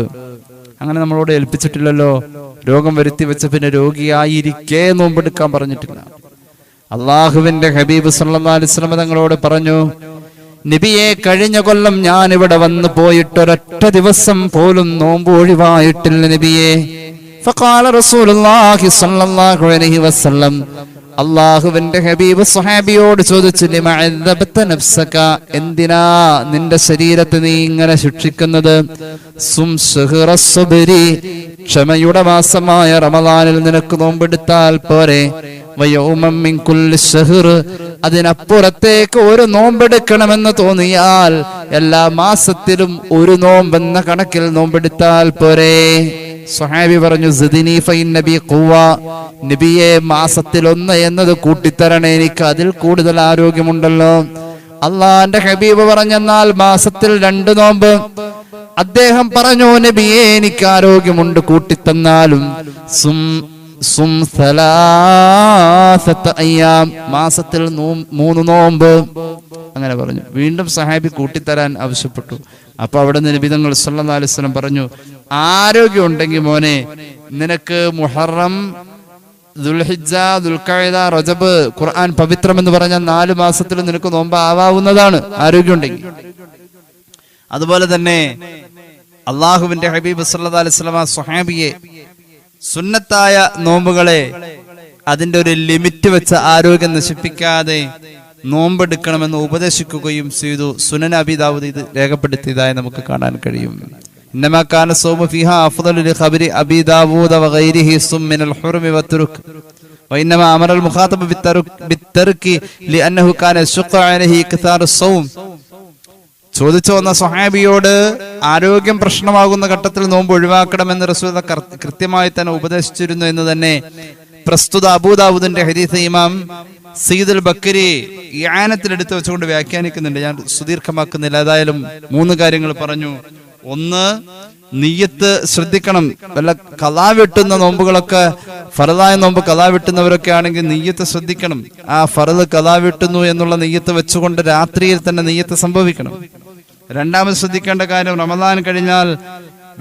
അങ്ങനെ നമ്മളോട് ഏൽപ്പിച്ചിട്ടില്ലല്ലോ. രോഗം വരുത്തി വെച്ച് പിന്നെ രോഗിയായിരിക്കേ നോമ്പെടുക്കാൻ പറഞ്ഞിട്ടില്ല. അള്ളാഹുവിന്റെ ഹബീബ് സല്ലല്ലാഹു അലൈഹി വസല്ലം തങ്ങളോട് പറഞ്ഞു, നബിയെ കഴിഞ്ഞ കൊല്ലം ഞാൻ ഇവിടെ വന്നു പോയിട്ടൊരൊറ്റ ദിവസം പോലും നോമ്പ് ഒഴിവായിട്ടില്ല നബിയെ. ഫഖാല റസൂലുള്ളാഹി സ്വല്ലല്ലാഹു അലൈഹി വസല്ലം, അള്ളാഹുവിന്റെ ഹബീബ് സ്വഹാബിയോട് ചോദിച്ചു, ലിമഅദബത നഫ്സക, എന്തിനാ നിന്റെ ശരീരത്തെ നീ ഇങ്ങനെ ശിക്ഷിക്കുന്നത്? സും ശഹ്റസ് സബ്രി, ക്ഷമയുടെ മാസമായ റമളാനിൽ നിനക്ക് നോമ്പെടുത്താൽ പോരെ? വയൗമൻ മിൻ കുല്ലി ശഹ്ർ, അതിനപ്പുറത്തേക്ക് ഒരു നോമ്പെടുക്കണമെന്ന് തോന്നിയാൽ എല്ലാ മാസത്തിലും ഒരു നോമ്പെന്ന കണക്കിൽ നോമ്പെടുത്താൽ പോരെ? സ്വഹാബി പറഞ്ഞു, സിദ്നി ഫഇന്ന ബി ഖുവ, നബിയെ മാസത്തിൽ 1 എന്നത് കൂട്ടിത്തരണേ, എനിക്ക് അതിൽ കൂടുതൽ ആരോഗ്യമുണ്ടല്ലോ. അള്ളാന്റെ ഹബീബ് പറഞ്ഞെന്നാൽ മാസത്തിൽ 2 നോമ്പ്. അദ്ദേഹം പറഞ്ഞു, നബിയെ എനിക്ക് ആരോഗ്യമുണ്ട്, കൂട്ടിത്തന്നാലും സും സലാസത അയ്യാം, മാസത്തിൽ 3 നോമ്പ്. അങ്ങനെ പറഞ്ഞു. വീണ്ടും സഹാബി കൂട്ടിത്തരാൻ ആവശ്യപ്പെട്ടു. അപ്പൊ അവിടെ നിന്ന് നബി തങ്ങൾ സല്ലല്ലാഹു അലൈഹി വസല്ലം പറഞ്ഞു, ആരോഗ്യം ഉണ്ടെങ്കിൽ മോനെ, നിനക്ക് മുഹറം, ദുൽഹിജ്ജ, ദുൽഖഅദ, റജബ്, ഖുർആൻ പവിത്രം എന്ന് പറഞ്ഞ 4 മാസത്തിൽ നിനക്ക് നോമ്പ് ആവാവുന്നതാണ്, ആരോഗ്യം ഉണ്ടെങ്കിൽ. അതുപോലെ തന്നെ അള്ളാഹുവിന്റെ ഹബീബ് സല്ലല്ലാഹു അലൈഹി വസല്ലം സ്വഹാബിയെ സുന്നത്തായ നോമ്പുകളെ അതിന്റെ ഒരു ലിമിറ്റ് വെച്ച് ആരോഗ്യം നശിപ്പിക്കാതെ നോമ്പെടുക്കണമെന്ന് ഉപദേശിക്കുകയും ചെയ്തു. സുനൻ അബീ ദാവൂദ് ഇത് രേഖപ്പെടുത്തിയതായി നമുക്ക് കാണാൻ കഴിയും. ഇന്നമാ കാന സൗമു ഫീഹാ അഫ്ളലു ലിഖബരി അബീ ദാവൂദ വഗൈരിഹി സും മിനൽ ഹുർമി വതുർക്ക് വഇന്നമാ അമറൽ മുഖാതബ ബിത്തർക്കി ലിഅന്നഹു കാന യശ്ഖു അലൈഹി ഇക്താറു സൗം. ചോദിച്ചു വന്ന സ്വഹാബിയോട് ആരോഗ്യം പ്രശ്നമാകുന്ന ഘട്ടത്തിൽ നോമ്പ് ഒഴിവാക്കണമെന്ന് റസൂൽ കൃത്യമായി തന്നെ ഉപദേശിച്ചിരുന്നു എന്ന് തന്നെ പ്രസ്തുത അബൂദാവൂദിന്റെ ഹദീസ് ഇമാം സയ്യിദുൽ ബക്കരി ഇആനത്തിൽ എടുത്തു വെച്ചുകൊണ്ട് വ്യാഖ്യാനിക്കുന്നുണ്ട്. ഞാൻ സുദീർഘമാക്കുന്നില്ല. ഏതായാലും 3 കാര്യങ്ങൾ പറഞ്ഞു. ഒന്ന്, നിയ്യത്ത് ശ്രദ്ധിക്കണം. വല്ല ഖളാ വെട്ടുന്ന നോമ്പുകളൊക്കെ, ഫർളായ നോമ്പ് ഖളാ വെട്ടുന്നവരൊക്കെ ആണെങ്കിൽ നിയ്യത്ത് ശ്രദ്ധിക്കണം. ആ ഫർള് ഖളാ വെട്ടുന്നു എന്നുള്ള നിയ്യത്ത് വെച്ചുകൊണ്ട് രാത്രിയിൽ തന്നെ നിയ്യത്ത് സംഭവിക്കണം. രണ്ടാമത് ശ്രദ്ധിക്കേണ്ട കാര്യം, റമദാൻ കഴിഞ്ഞാൽ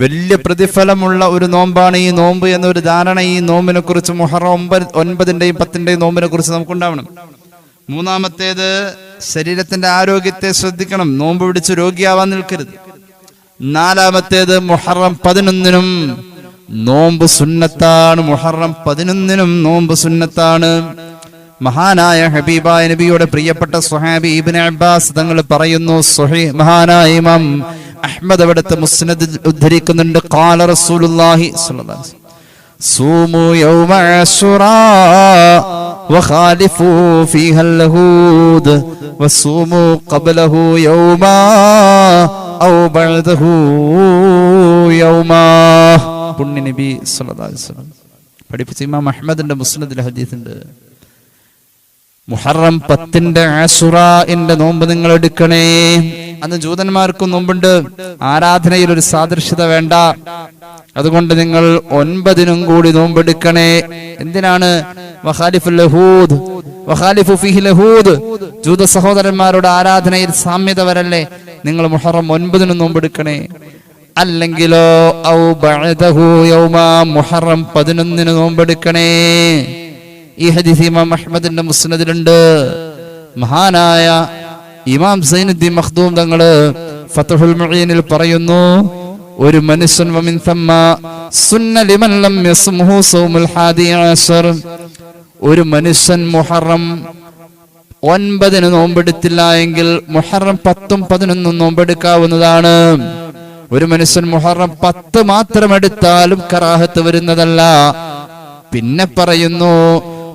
വലിയ പ്രതിഫലമുള്ള ഒരു നോമ്പാണ് ഈ നോമ്പ് എന്നൊരു ധാരണ ഈ നോമ്പിനെ കുറിച്ച്, മുഹറം 9-ന്റെയും 10-ന്റെയും നോമ്പിനെ കുറിച്ച് നമുക്കുണ്ടാവണം. മൂന്നാമത്തേത്, ശരീരത്തിന്റെ ആരോഗ്യത്തെ ശ്രദ്ധിക്കണം. നോമ്പ് പിടിച്ച് രോഗിയാവാൻ നിൽക്കരുത്. നാലാമത്തേത്, മുഹറം 11-നും നോമ്പ് സുന്നത്താണ്. മുഹറം 11-നും നോമ്പ് സുന്നത്താണ്. മഹാനായ ഹബീബായ നബിയുടെ പ്രിയപ്പെട്ട സ്വഹാബി ഇബ്നു അബ്ബാസ് തങ്ങൾ പറയുന്നു, മഹാനായ ഇമാം അഹ്മദ് അവിടുത്തെ മുസ്നദിൽ ഉദ്ധരിക്കുന്നുണ്ട്, ഖാല റസൂലുള്ളാഹി സ്വല്ലല്ലാഹു അലൈഹി വസല്ലം സൂമു യൗമ അശുറാ വഖാലിഫു ഫീഹൽ ലഹൂദ് വസൂമു ഖബ്ലഹു യൗമാ ഔ ബഅദഹു യൗമാ. പുണ്യ നബി സ്വല്ലല്ലാഹു അലൈഹി വസല്ലം പഠിപ്പിച്ച ഇമാം അഹ്മദിന്റെ മുസ്നദിൽ ഹദീസ് ഉണ്ട്, മുഹറം 10-ന്റെ ആശുറാഇന്റെ നോമ്പ് നിങ്ങൾ എടുക്കണേ. അന്ന് ജൂതന്മാർക്കും നോമ്പുണ്ട്. ആരാധനയിൽ ഒരു സാദൃശ്യത വേണ്ട, അതുകൊണ്ട് നിങ്ങൾ 9-നും കൂടി നോമ്പെടുക്കണേ. എന്തിനാണ്? വഖാലിഫുൽ ലഹൂദ് വഖാലിഫു ഫീഹി ലഹൂദ്, ജൂത സഹോദരന്മാരുടെ ആരാധനയിൽ സാമ്യത വരല്ലേ, നിങ്ങൾ മുഹറം 9-നും നോമ്പെടുക്കണേ. അല്ലെങ്കിലോ ഔ ബഅദഹു യൗമാ, മുഹറം 11-ന് നോമ്പെടുക്കണേ. ഈ ഹദീസ് ഇമാം അഹ്മദിന്റെ മുസ്നദിലുണ്ട്. മഹാനായ ഇമാം സൈനുദ്ദീൻ മഖ്ദൂം തങ്ങള് ഫത്ഹുൽ മുഈനിൽ പറയുന്നു, ഒരു മനുഷ്യൻ വമിൻ തമ്മ സുന്ന ലിമൻ ലം യസ്മുഹു സൗമുൽ ഹാദി അശർ, ഒരു മനുഷ്യൻ മുഹറം 9-ന് നോമ്പെടുത്തില്ല എങ്കിൽ മുഹറം 10ഉം 11ഉം നോമ്പെടുക്കാവുന്നതാണ്. ഒരു മനുഷ്യൻ മുഹറം 10 മാത്രം എടുത്താലും കറാഹത്ത് വരുന്നതല്ല. പിന്നെ പറയുന്നു,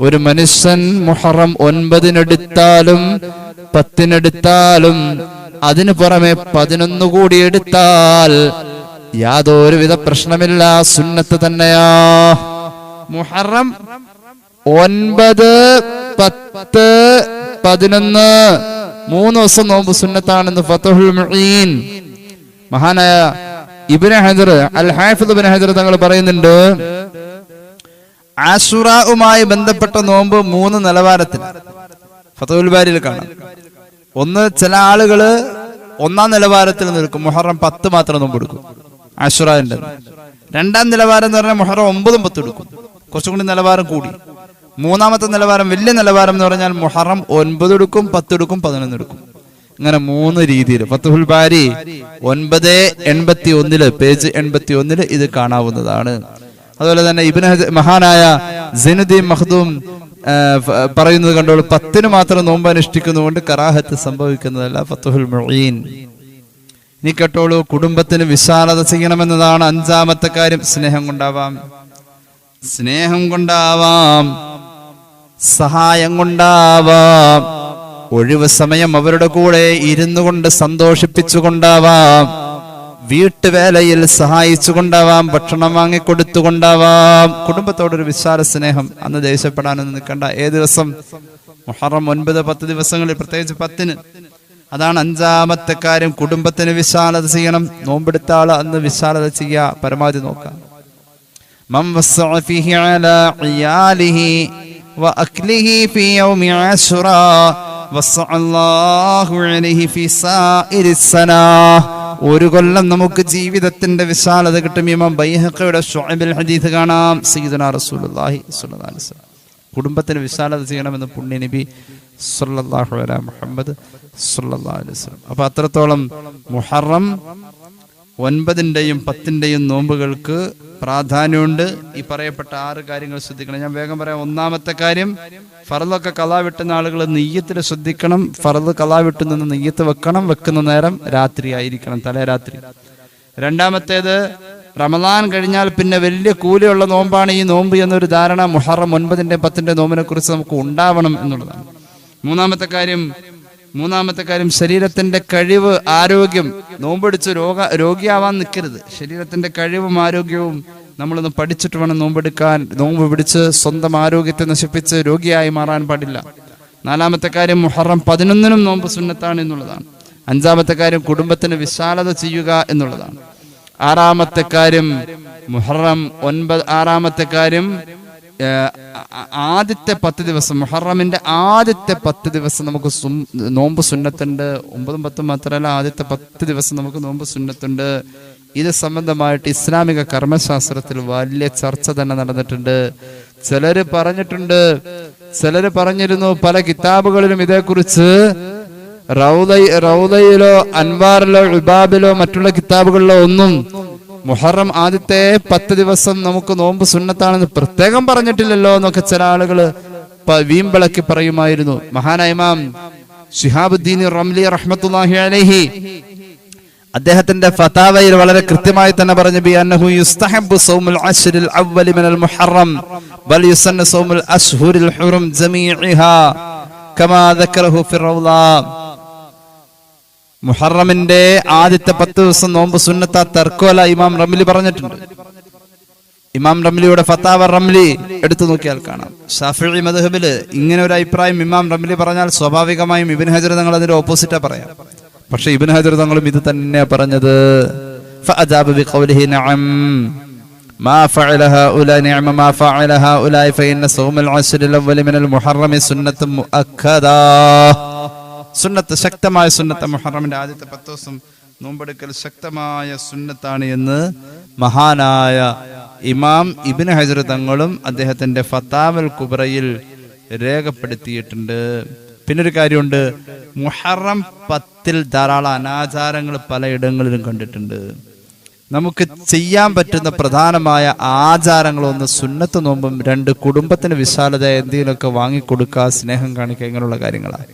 ഒരു മനുഷ്യൻ മുഹറം 9-നെടുത്താലും 10-നെടുത്താലും അതിനു പുറമെ 11 കൂടി എടുത്താൽ യാതൊരുവിധ പ്രശ്നമില്ല, സുന്നത്ത് തന്നെയാ. മുഹറം 9, 10, 11 3 ദിവസം നോമ്പ് സുന്നത്താണെന്ന് ഫത്ഹുൽ മുഈൻ മഹാനായ ഇബ്നു ഹജർ അൽ ഹാഫിദ് ഇബ്നു ഹജർ തങ്ങൾ പറയുന്നുണ്ട്. ആശുറാവുമായി ബന്ധപ്പെട്ട നോമ്പ് 3 നിലവാരത്തിൽ ഫത്ഹുൽ ബാരിയിൽ കാണാം. ഒന്ന്, ചില ആളുകള് 1-ാം നിലവാരത്തിൽ നിൽക്കും, മുഹറം 10 മാത്രം നോമ്പെടുക്കും ആശുറാന്റെ. 2-ാം നിലവാരം എന്ന് പറഞ്ഞാൽ മുഹറം 9ഉം 10 എടുക്കും, കുറച്ചും കൂടി നിലവാരം കൂടി. 3-ാമത്തെ നിലവാരം, വലിയ നിലവാരം എന്ന് പറഞ്ഞാൽ മുഹറം 9 എടുക്കും, 10 എടുക്കും, 11 എടുക്കും. ഇങ്ങനെ 3 രീതിയിൽ ഫത്ഹുൽ ബാരി 981 പേജ് 81 ഇത് കാണാവുന്നതാണ്. അതുപോലെ തന്നെ മഹാനായ സൈനുദ്ദീൻ മഖ്ദൂം പറയുന്നത് കണ്ടോളൂ, 10-ന് മാത്രം നോമ്പ് അനുഷ്ഠിക്കുന്നതുകൊണ്ട് കറാഹത്ത് സംഭവിക്കുന്നതല്ല. ഫത്ഹുൽ മുഈൻ. ഇനി കേട്ടോളൂ, കുടുംബത്തിന് വിശാലത ചെയ്യണമെന്നതാണ് 5-ാമത്തെ കാര്യം. സ്നേഹം കൊണ്ടാവാം, സഹായം കൊണ്ടാവാം, ഒഴിവ് സമയം അവരുടെ കൂടെ ഇരുന്നു കൊണ്ട് സന്തോഷിപ്പിച്ചുകൊണ്ടാവാം, വീട്ടുവേലയിൽ സഹായിച്ചുകൊണ്ടാവാം, ഭക്ഷണം വാങ്ങിക്കൊടുത്തുകൊണ്ടാവാം. കുടുംബത്തോടൊരു വിശാല സ്നേഹം. അന്ന് ദേഷ്യപ്പെടാനൊന്നും നിൽക്കണ്ട. ഏത് ദിവസം? മുഹറം 9, 10 ദിവസങ്ങളിൽ, പ്രത്യേകിച്ച് 10-ന്. അതാണ് 5-ാമത്തെ കാര്യം. കുടുംബത്തിന് വിശാലത ചെയ്യണം. നോമ്പെടുത്ത ആള് അന്ന് വിശാലത ചെയ്യാ, പരമാവധി നോക്കാം. മൻ വസ്സഅ ഫീഹി അലാ ഇയാലിഹി വഅക്ലിഹി ഫീ യൗമി ആശുറാ വസ്സഅ അല്ലാഹു അലൈഹി ഫീ സാഇരിസ് സനാ. ഒരു കൊല്ലം നമുക്ക് ജീവിതത്തിന്റെ വിശാലത കിട്ടും. ഇമാം ബൈഹഖിയുടെ ശുഅബുൽ ഹദീസ് കാണാം. സയ്യിദുനാ റസൂലുള്ളാഹി സ്വല്ലല്ലാഹു അലൈഹി വസല്ലം കുടുംബത്തിന് വിശാലത ചെയ്യണമെന്ന് പുണ്യ നബി സ്വല്ലല്ലാഹു അലൈഹി മുഹമ്മദ് സ്വല്ലല്ലാഹു അലൈഹി വസല്ലം. അപ്പൊ അത്രത്തോളം മുഹറം 9-ന്റെയും 10-ന്റെയും നോമ്പുകൾക്ക് പ്രാധാന്യമുണ്ട്. ഈ പറയപ്പെട്ട 6 കാര്യങ്ങൾ ശ്രദ്ധിക്കണം. ഞാൻ വേഗം പറയാം. 1-ാമത്തെ കാര്യം, ഫർളൊക്കെ ഖളാ വെട്ടുന്ന ആളുകൾ നെയ്യത്തിൽ ശ്രദ്ധിക്കണം. ഫർള് ഖളാ വെട്ടുന്ന നെയ്യത്ത് വെക്കണം. വെക്കുന്ന നേരം രാത്രി ആയിരിക്കണം, തലേരാത്രി. 2-ാമത്തേത്, റമദാൻ കഴിഞ്ഞാൽ പിന്നെ വലിയ കൂലിയുള്ള നോമ്പാണ് ഈ നോമ്പ് എന്നൊരു ധാരണ മുഹറം 9-ന്റെയും 10-ന്റെയും നോമ്പിനെ കുറിച്ച് നമുക്ക് ഉണ്ടാവണം എന്നുള്ളതാണ്. 3-ാമത്തെ കാര്യം ശരീരത്തിന്റെ കഴിവ്, ആരോഗ്യം. നോമ്പെടുത്ത് രോഗിയാവാൻ നിൽക്കരുത്. ശരീരത്തിന്റെ കഴിവും ആരോഗ്യവും നമ്മളൊന്ന് പഠിച്ചിട്ട് വേണം നോമ്പെടുക്കാൻ. നോമ്പ് പിടിച്ച് സ്വന്തം ആരോഗ്യത്തെ നശിപ്പിച്ച് രോഗിയായി മാറാൻ പാടില്ല. 4-ാമത്തെ കാര്യം, മുഹറം 11-നും നോമ്പ് സുന്നത്താണ് എന്നുള്ളതാണ്. 5-ാമത്തെ കാര്യം, കുടുംബത്തിന് വിശാലത ചെയ്യുക എന്നുള്ളതാണ്.
ആറാമത്തെ കാര്യം മുഹറം 6 കാര്യം ആദ്യത്തെ 10 ദിവസം, മുഹറമിന്റെ ആദ്യത്തെ 10 ദിവസം നമുക്ക് നോമ്പ് സുന്നത്തുണ്ട്. 9ഉം 10ഉം മാത്രമല്ല, ആദ്യത്തെ 10 ദിവസം നമുക്ക് നോമ്പ് സുന്നത്തുണ്ട്. ഇത് സംബന്ധമായിട്ട് ഇസ്ലാമിക കർമ്മശാസ്ത്രത്തിൽ വലിയ ചർച്ച തന്നെ നടന്നിട്ടുണ്ട്. ചിലര് പറഞ്ഞിരുന്നു പല കിതാബുകളിലും ഇതേക്കുറിച്ച്. റൗദയിലോ അൻവാറിലോ ഉബാബിലോ മറ്റുള്ള കിതാബുകളിലോ ഒന്നും മുഹറം ആദ്യത്തെ 10 ദിവസം നമുക്ക് നോമ്പ് സുന്നത്താണെന്ന് പ്രത്യേകം പറഞ്ഞിട്ടില്ലല്ലോ എന്നൊക്കെ ചില ആളുകൾ വീമ്പിളക്കി പറയുമായിരുന്നു. മഹാനായ ഇമാം ശിഹാബുദ്ദീൻ റംലി റഹ്മത്തുള്ളാഹി അലൈഹി അദ്ദേഹത്തിന്റെ ഫതാവയിൽ വളരെ കൃത്യമായി തന്നെ പറഞ്ഞു, ബി അന്നഹു യുസ്തഹബ്ബു സൗമുൽ അശ്റിൽ അവ്വലി മിനൽ മുഹറം ബൽ യുസന്ന സൗമുൽ അശ്ഹുരിൽ ഹുറും ജമീഇഹാ കമാ ദക്കറഹു ഫി റൗള. മുഹറമിന്റെ ആദ്യത്തെ 10 ദിവസം നോമ്പ് സുന്നത്താ തർക്കമല്ല ഇമാം റംലി പറഞ്ഞിട്ടുണ്ട്. ഇമാം റംലിയുടെ ഫതാവ റംലി എടുത്തു നോക്കിയാൽ കാണാം. ശാഫിഈ മദ്ഹബില് ഇങ്ങനെ ഒരു അഭിപ്രായം ഇമാം റംലി പറഞ്ഞാൽ സ്വാഭാവികമായും ഇബ്നു ഹജർ തങ്ങൾ അതിന്റെ ഓപ്പോസിറ്റാ പറയാം. പക്ഷെ ഇബ്നു ഹജർ തങ്ങളും ഇത് തന്നെയാ പറഞ്ഞത്. ഫഅജാബ ബിഖൗലിഹി നഅം മാ ഫഅല ഹഉലാ നിഅമ മാ ഫഅല ഹഉലാ ഫഇന്ന സൗമൽ അശ്റിൽ അവ്വലി മിനൽ മുഹറമി സുന്നത്തുൻ മുഅക്കദാ. സുന്നത്ത്, ശക്തമായ സുന്നത്ത്. മുഹറമിന്റെ ആദ്യത്തെ 10 ദിവസം നോമ്പെടുക്കൽ ശക്തമായ സുന്നത്താണ് എന്ന് മഹാനായ ഇമാം ഇബ്നു ഹജർ തങ്ങളും അദ്ദേഹത്തിന്റെ ഫതാവൽ കുബ്രയിൽ രേഖപ്പെടുത്തിയിട്ടുണ്ട്. പിന്നൊരു കാര്യമുണ്ട്, മുഹറം 10-ൽ ധാരാളം അനാചാരങ്ങൾ പലയിടങ്ങളിലും കണ്ടിട്ടുണ്ട്. നമുക്ക് ചെയ്യാൻ പറ്റുന്ന പ്രധാനമായ ആചാരങ്ങളൊന്ന് സുന്നത്ത് നോമ്പും, 2 കുടുംബത്തിന് വിശാലത എന്തെങ്കിലുമൊക്കെ വാങ്ങിക്കൊടുക്കുക, സ്നേഹം കാണിക്കുക, ഇങ്ങനെയുള്ള കാര്യങ്ങളാണ്.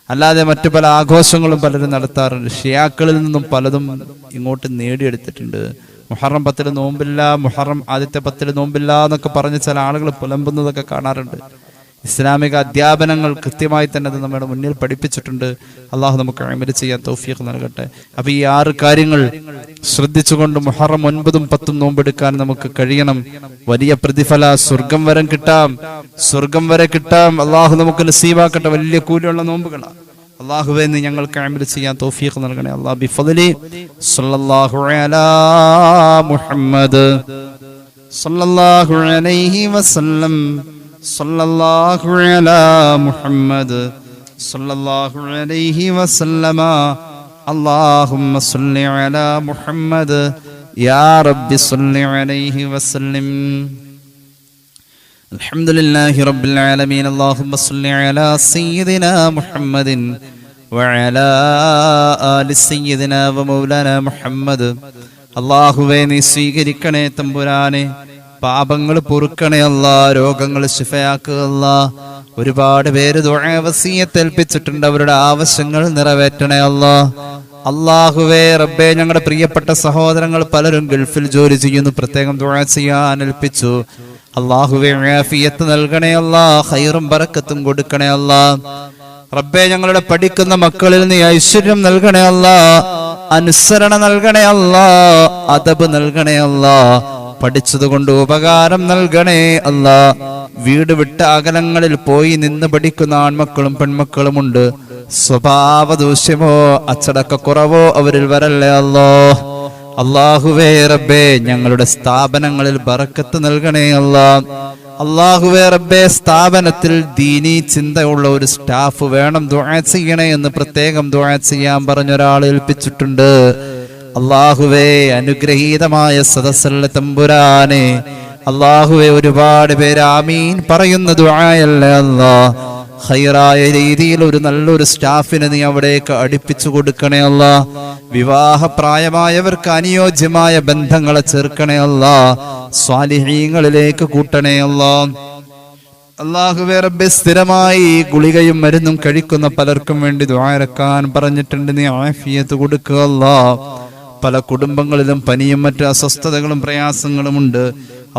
അല്ലാതെ മറ്റു പല ആഘോഷങ്ങളും പലരും നടത്താറുണ്ട്. ഷിയാക്കളിൽ നിന്നും പലതും ഇങ്ങോട്ട് നേടിയെടുത്തിട്ടുണ്ട്. മുഹറം 10-ൽ നോമ്പില്ല, മുഹറം ആദ്യത്തെ 10-ൽ നോമ്പില്ല എന്നൊക്കെ പറഞ്ഞ് ചില ആളുകൾ പുലമ്പുന്നതൊക്കെ കാണാറുണ്ട്. ഇസ്ലാമിക അധ്യാപനങ്ങൾ കൃത്യമായി തന്നെ അത് നമ്മുടെ മുന്നിൽ പഠിപ്പിച്ചിട്ടുണ്ട്. അള്ളാഹു നമുക്ക് അമൽ ചെയ്യാൻ തൗഫീഖ് നൽകട്ടെ. അപ്പൊ ഈ 6 കാര്യങ്ങൾ ശ്രദ്ധിച്ചുകൊണ്ട് മുഹറം 9ഉം 10ഉം നോമ്പെടുക്കാൻ നമുക്ക് കഴിയണം. വലിയ പ്രതിഫല, സ്വർഗം വരെ കിട്ടാം. അള്ളാഹു നമുക്ക് നസീബാക്കട്ടെ. വലിയ കൂലിയുള്ള നോമ്പുകളാണ്. അള്ളാഹുവേ നീ ഞങ്ങൾക്ക് അമൽ ചെയ്യാൻ തൗഫീഖ് നൽകണേ. അല്ലാഹു ബിഫദ്ലി സല്ലല്ലാഹു അലാ മുഹമ്മദ് സല്ലല്ലാഹു അലൈഹി വസല്ലം സല്ലല്ലാഹു അലാ മുഹമ്മദ് സല്ലല്ലാഹു അലൈഹി വസല്ലമ. അല്ലാഹുമ്മ സല്ലി അലാ മുഹമ്മദ് യാ റബ്ബി സല്ലി അലൈഹി വസല്ലം. അൽഹംദുലില്ലാഹി റബ്ബിൽ ആലമീൻ. അല്ലാഹുമ്മ സല്ലി അലാ സയ്യിദിനാ മുഹമ്മദിൻ വഅലാ ആലി സയ്യിദിനാ വമൗലാനാ മുഹമ്മദ്. അല്ലാഹുവേ നീ സ്വീകരിക്കണേ തമ്പുരാനെ. പാപങ്ങൾ പൊറുക്കണേ അല്ലാ, രോഗങ്ങൾ ശിഫയാക്കുക അല്ലാ. ഒരുപാട് പേര് ദുആ വസിയത്ത് ഏൽപ്പിച്ചിട്ടുണ്ട്, അവരുടെ ആവശ്യങ്ങൾ നിറവേറ്റണേ അല്ലാ. അല്ലാഹുവേ റബ്ബേ, ഞങ്ങളുടെ പ്രിയപ്പെട്ട സഹോദരങ്ങൾ പലരും ഗൾഫിൽ ജോലി ചെയ്യുന്നു, പ്രത്യേകം ദുആ ചെയ്യാൻ ഏൽപ്പിച്ചു. അല്ലാഹുവേ ആഫിയത്ത് നൽകണേ അല്ലാ, ഖൈറും ബറക്കത്തും കൊടുക്കണേ അല്ലാ. റബ്ബേ, ഞങ്ങളുടെ പഠിക്കുന്ന മക്കളിൽ നീ ഐശ്വര്യം നൽകണേ അല്ലാ, അനുസരണ നൽകണേ അല്ലാ, അദബ് നൽകണേ അല്ലാ, പഠിച്ചതുകൊണ്ട് ഉപകാരം നൽകണേ അല്ലാ. വീട് വിട്ട അകലങ്ങളിൽ പോയി നിന്ന് പഠിക്കുന്ന ആൺമക്കളും പെൺമക്കളുമുണ്ട്. സ്വഭാവ ദൂഷ്യമോ അച്ചടക്കക്കുറവോ അവരിൽ വരല്ലേ അല്ലാ. അല്ലാഹുവേ റബ്ബേ, ഞങ്ങളുടെ സ്ഥാപനങ്ങളിൽ ബറക്കത്ത് നൽകണേ അല്ലാ. അല്ലാഹുവേ റബ്ബേ, സ്ഥാപനത്തിൽ ദീനീ ചിന്തയുള്ള ഒരു സ്റ്റാഫ് വേണം, ദുആ ചെയ്യണേ എന്ന് പ്രത്യേകം ദുആ ചെയ്യാൻ പറഞ്ഞൊരാൾ ഏൽപ്പിച്ചിട്ടുണ്ട്. അല്ലാഹുവേ, അനുഗ്രഹീതമായ സദസ്സുള്ള തമ്പുരാനെ, അല്ലാഹുവേ ഒരുപാട് പേര് ആമീൻ പറയുന്ന ദുആയല്ലേ അല്ലാ. ഖൈറായ രീതിയിൽ ഒരു നല്ലൊരു സ്റ്റാഫിനെ നീ അവിടേക്ക് അടുപ്പിച്ചു കൊടുക്കണേ അല്ലാ. വിവാഹപ്രായമായവർക്ക് അനുയോജ്യമായ ബന്ധങ്ങളെ ചേർക്കണേ അല്ലാ. സ്വാലിഹീങ്ങളിലേക്ക് കൂട്ടണേ അല്ലാ. അല്ലാഹുവേ റബ്ബേ, സ്ഥിരമായി ഗുളികയും മരുന്നും കഴിക്കുന്ന പലർക്കും വേണ്ടി ദുആ ഇറക്കാൻ പറഞ്ഞിട്ടുണ്ട്. നീ ആഫിയത്ത് കൊടുക്കുക അല്ലാ. പല കുടുംബങ്ങളിലും പനിയും മറ്റു അസ്വസ്ഥതകളും പ്രയാസങ്ങളുമുണ്ട്.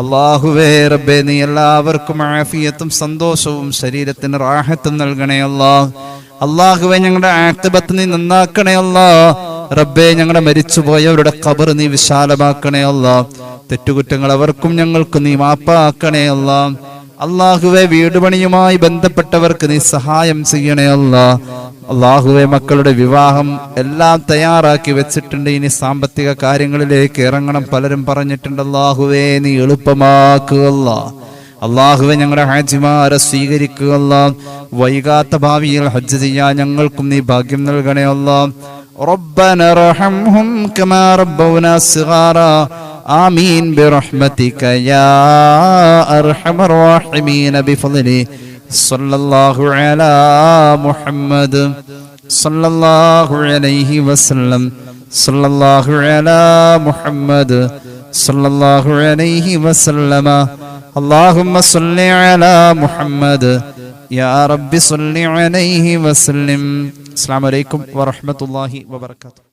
അല്ലാഹുവേ റബ്ബേ, നീ എല്ലാവർക്കും ആഫിയത്തും സന്തോഷവും ശരീരത്തിന് റാഹത്തും നൽകണേ അല്ലാ. അല്ലാഹുവേ, ഞങ്ങളുടെ ആഖിബത്ത് നീ നന്നാക്കണേ അല്ലാ. റബ്ബേ, ഞങ്ങളുടെ മരിച്ചുപോയവരുടെ ഖബർ നീ വിശാലമാക്കണേ അല്ലാ. തെറ്റുകുറ്റങ്ങൾ അവർക്കും ഞങ്ങൾക്കും നീ മാപ്പാക്കണേ അല്ലാ. അല്ലാഹുവേ, വീട് പണിയുമായി ബന്ധപ്പെട്ടവർക്ക് നീ സഹായം ചെയ്യണേ അല്ലാ. അള്ളാഹുവെ മക്കളുടെ വിവാഹം എല്ലാം തയ്യാറാക്കി വെച്ചിട്ടുണ്ട്. ഇനി സാമ്പത്തിക കാര്യങ്ങളിലേക്ക് ഇറങ്ങണം. പലരും പറഞ്ഞിട്ടുണ്ട്. അള്ളാഹുവെ നീ എളുപ്പമാക്കുക. അള്ളാഹുവെ ഞങ്ങളുടെ ഹാജിമാരെ സ്വീകരിക്കുക. വൈകാത്ത ഭാവിയിൽ ഹജ്ജ് ചെയ്യാൻ ഞങ്ങൾക്കും നീ ഭാഗ്യം നൽകണേ. റബ്ബന റഹംഹും കമാ റബ്ബൗനാ സിഗാറാ ആമീൻ ബിറഹ്മതിക യാ അർഹമർ റഹീമീൻ ബിഫദ്ലി സല്ലല്ലാഹു അലാ മുഹമ്മദ് സല്ലല്ലാഹു അലൈഹി വസല്ലം സല്ലല്ലാഹു അലാ മുഹമ്മദ് സല്ലല്ലാഹു അലൈഹി വസല്ലമ اللهم صل على محمد يا رب صل عليه وسلم. السلام عليكم ورحمة الله وبركاته.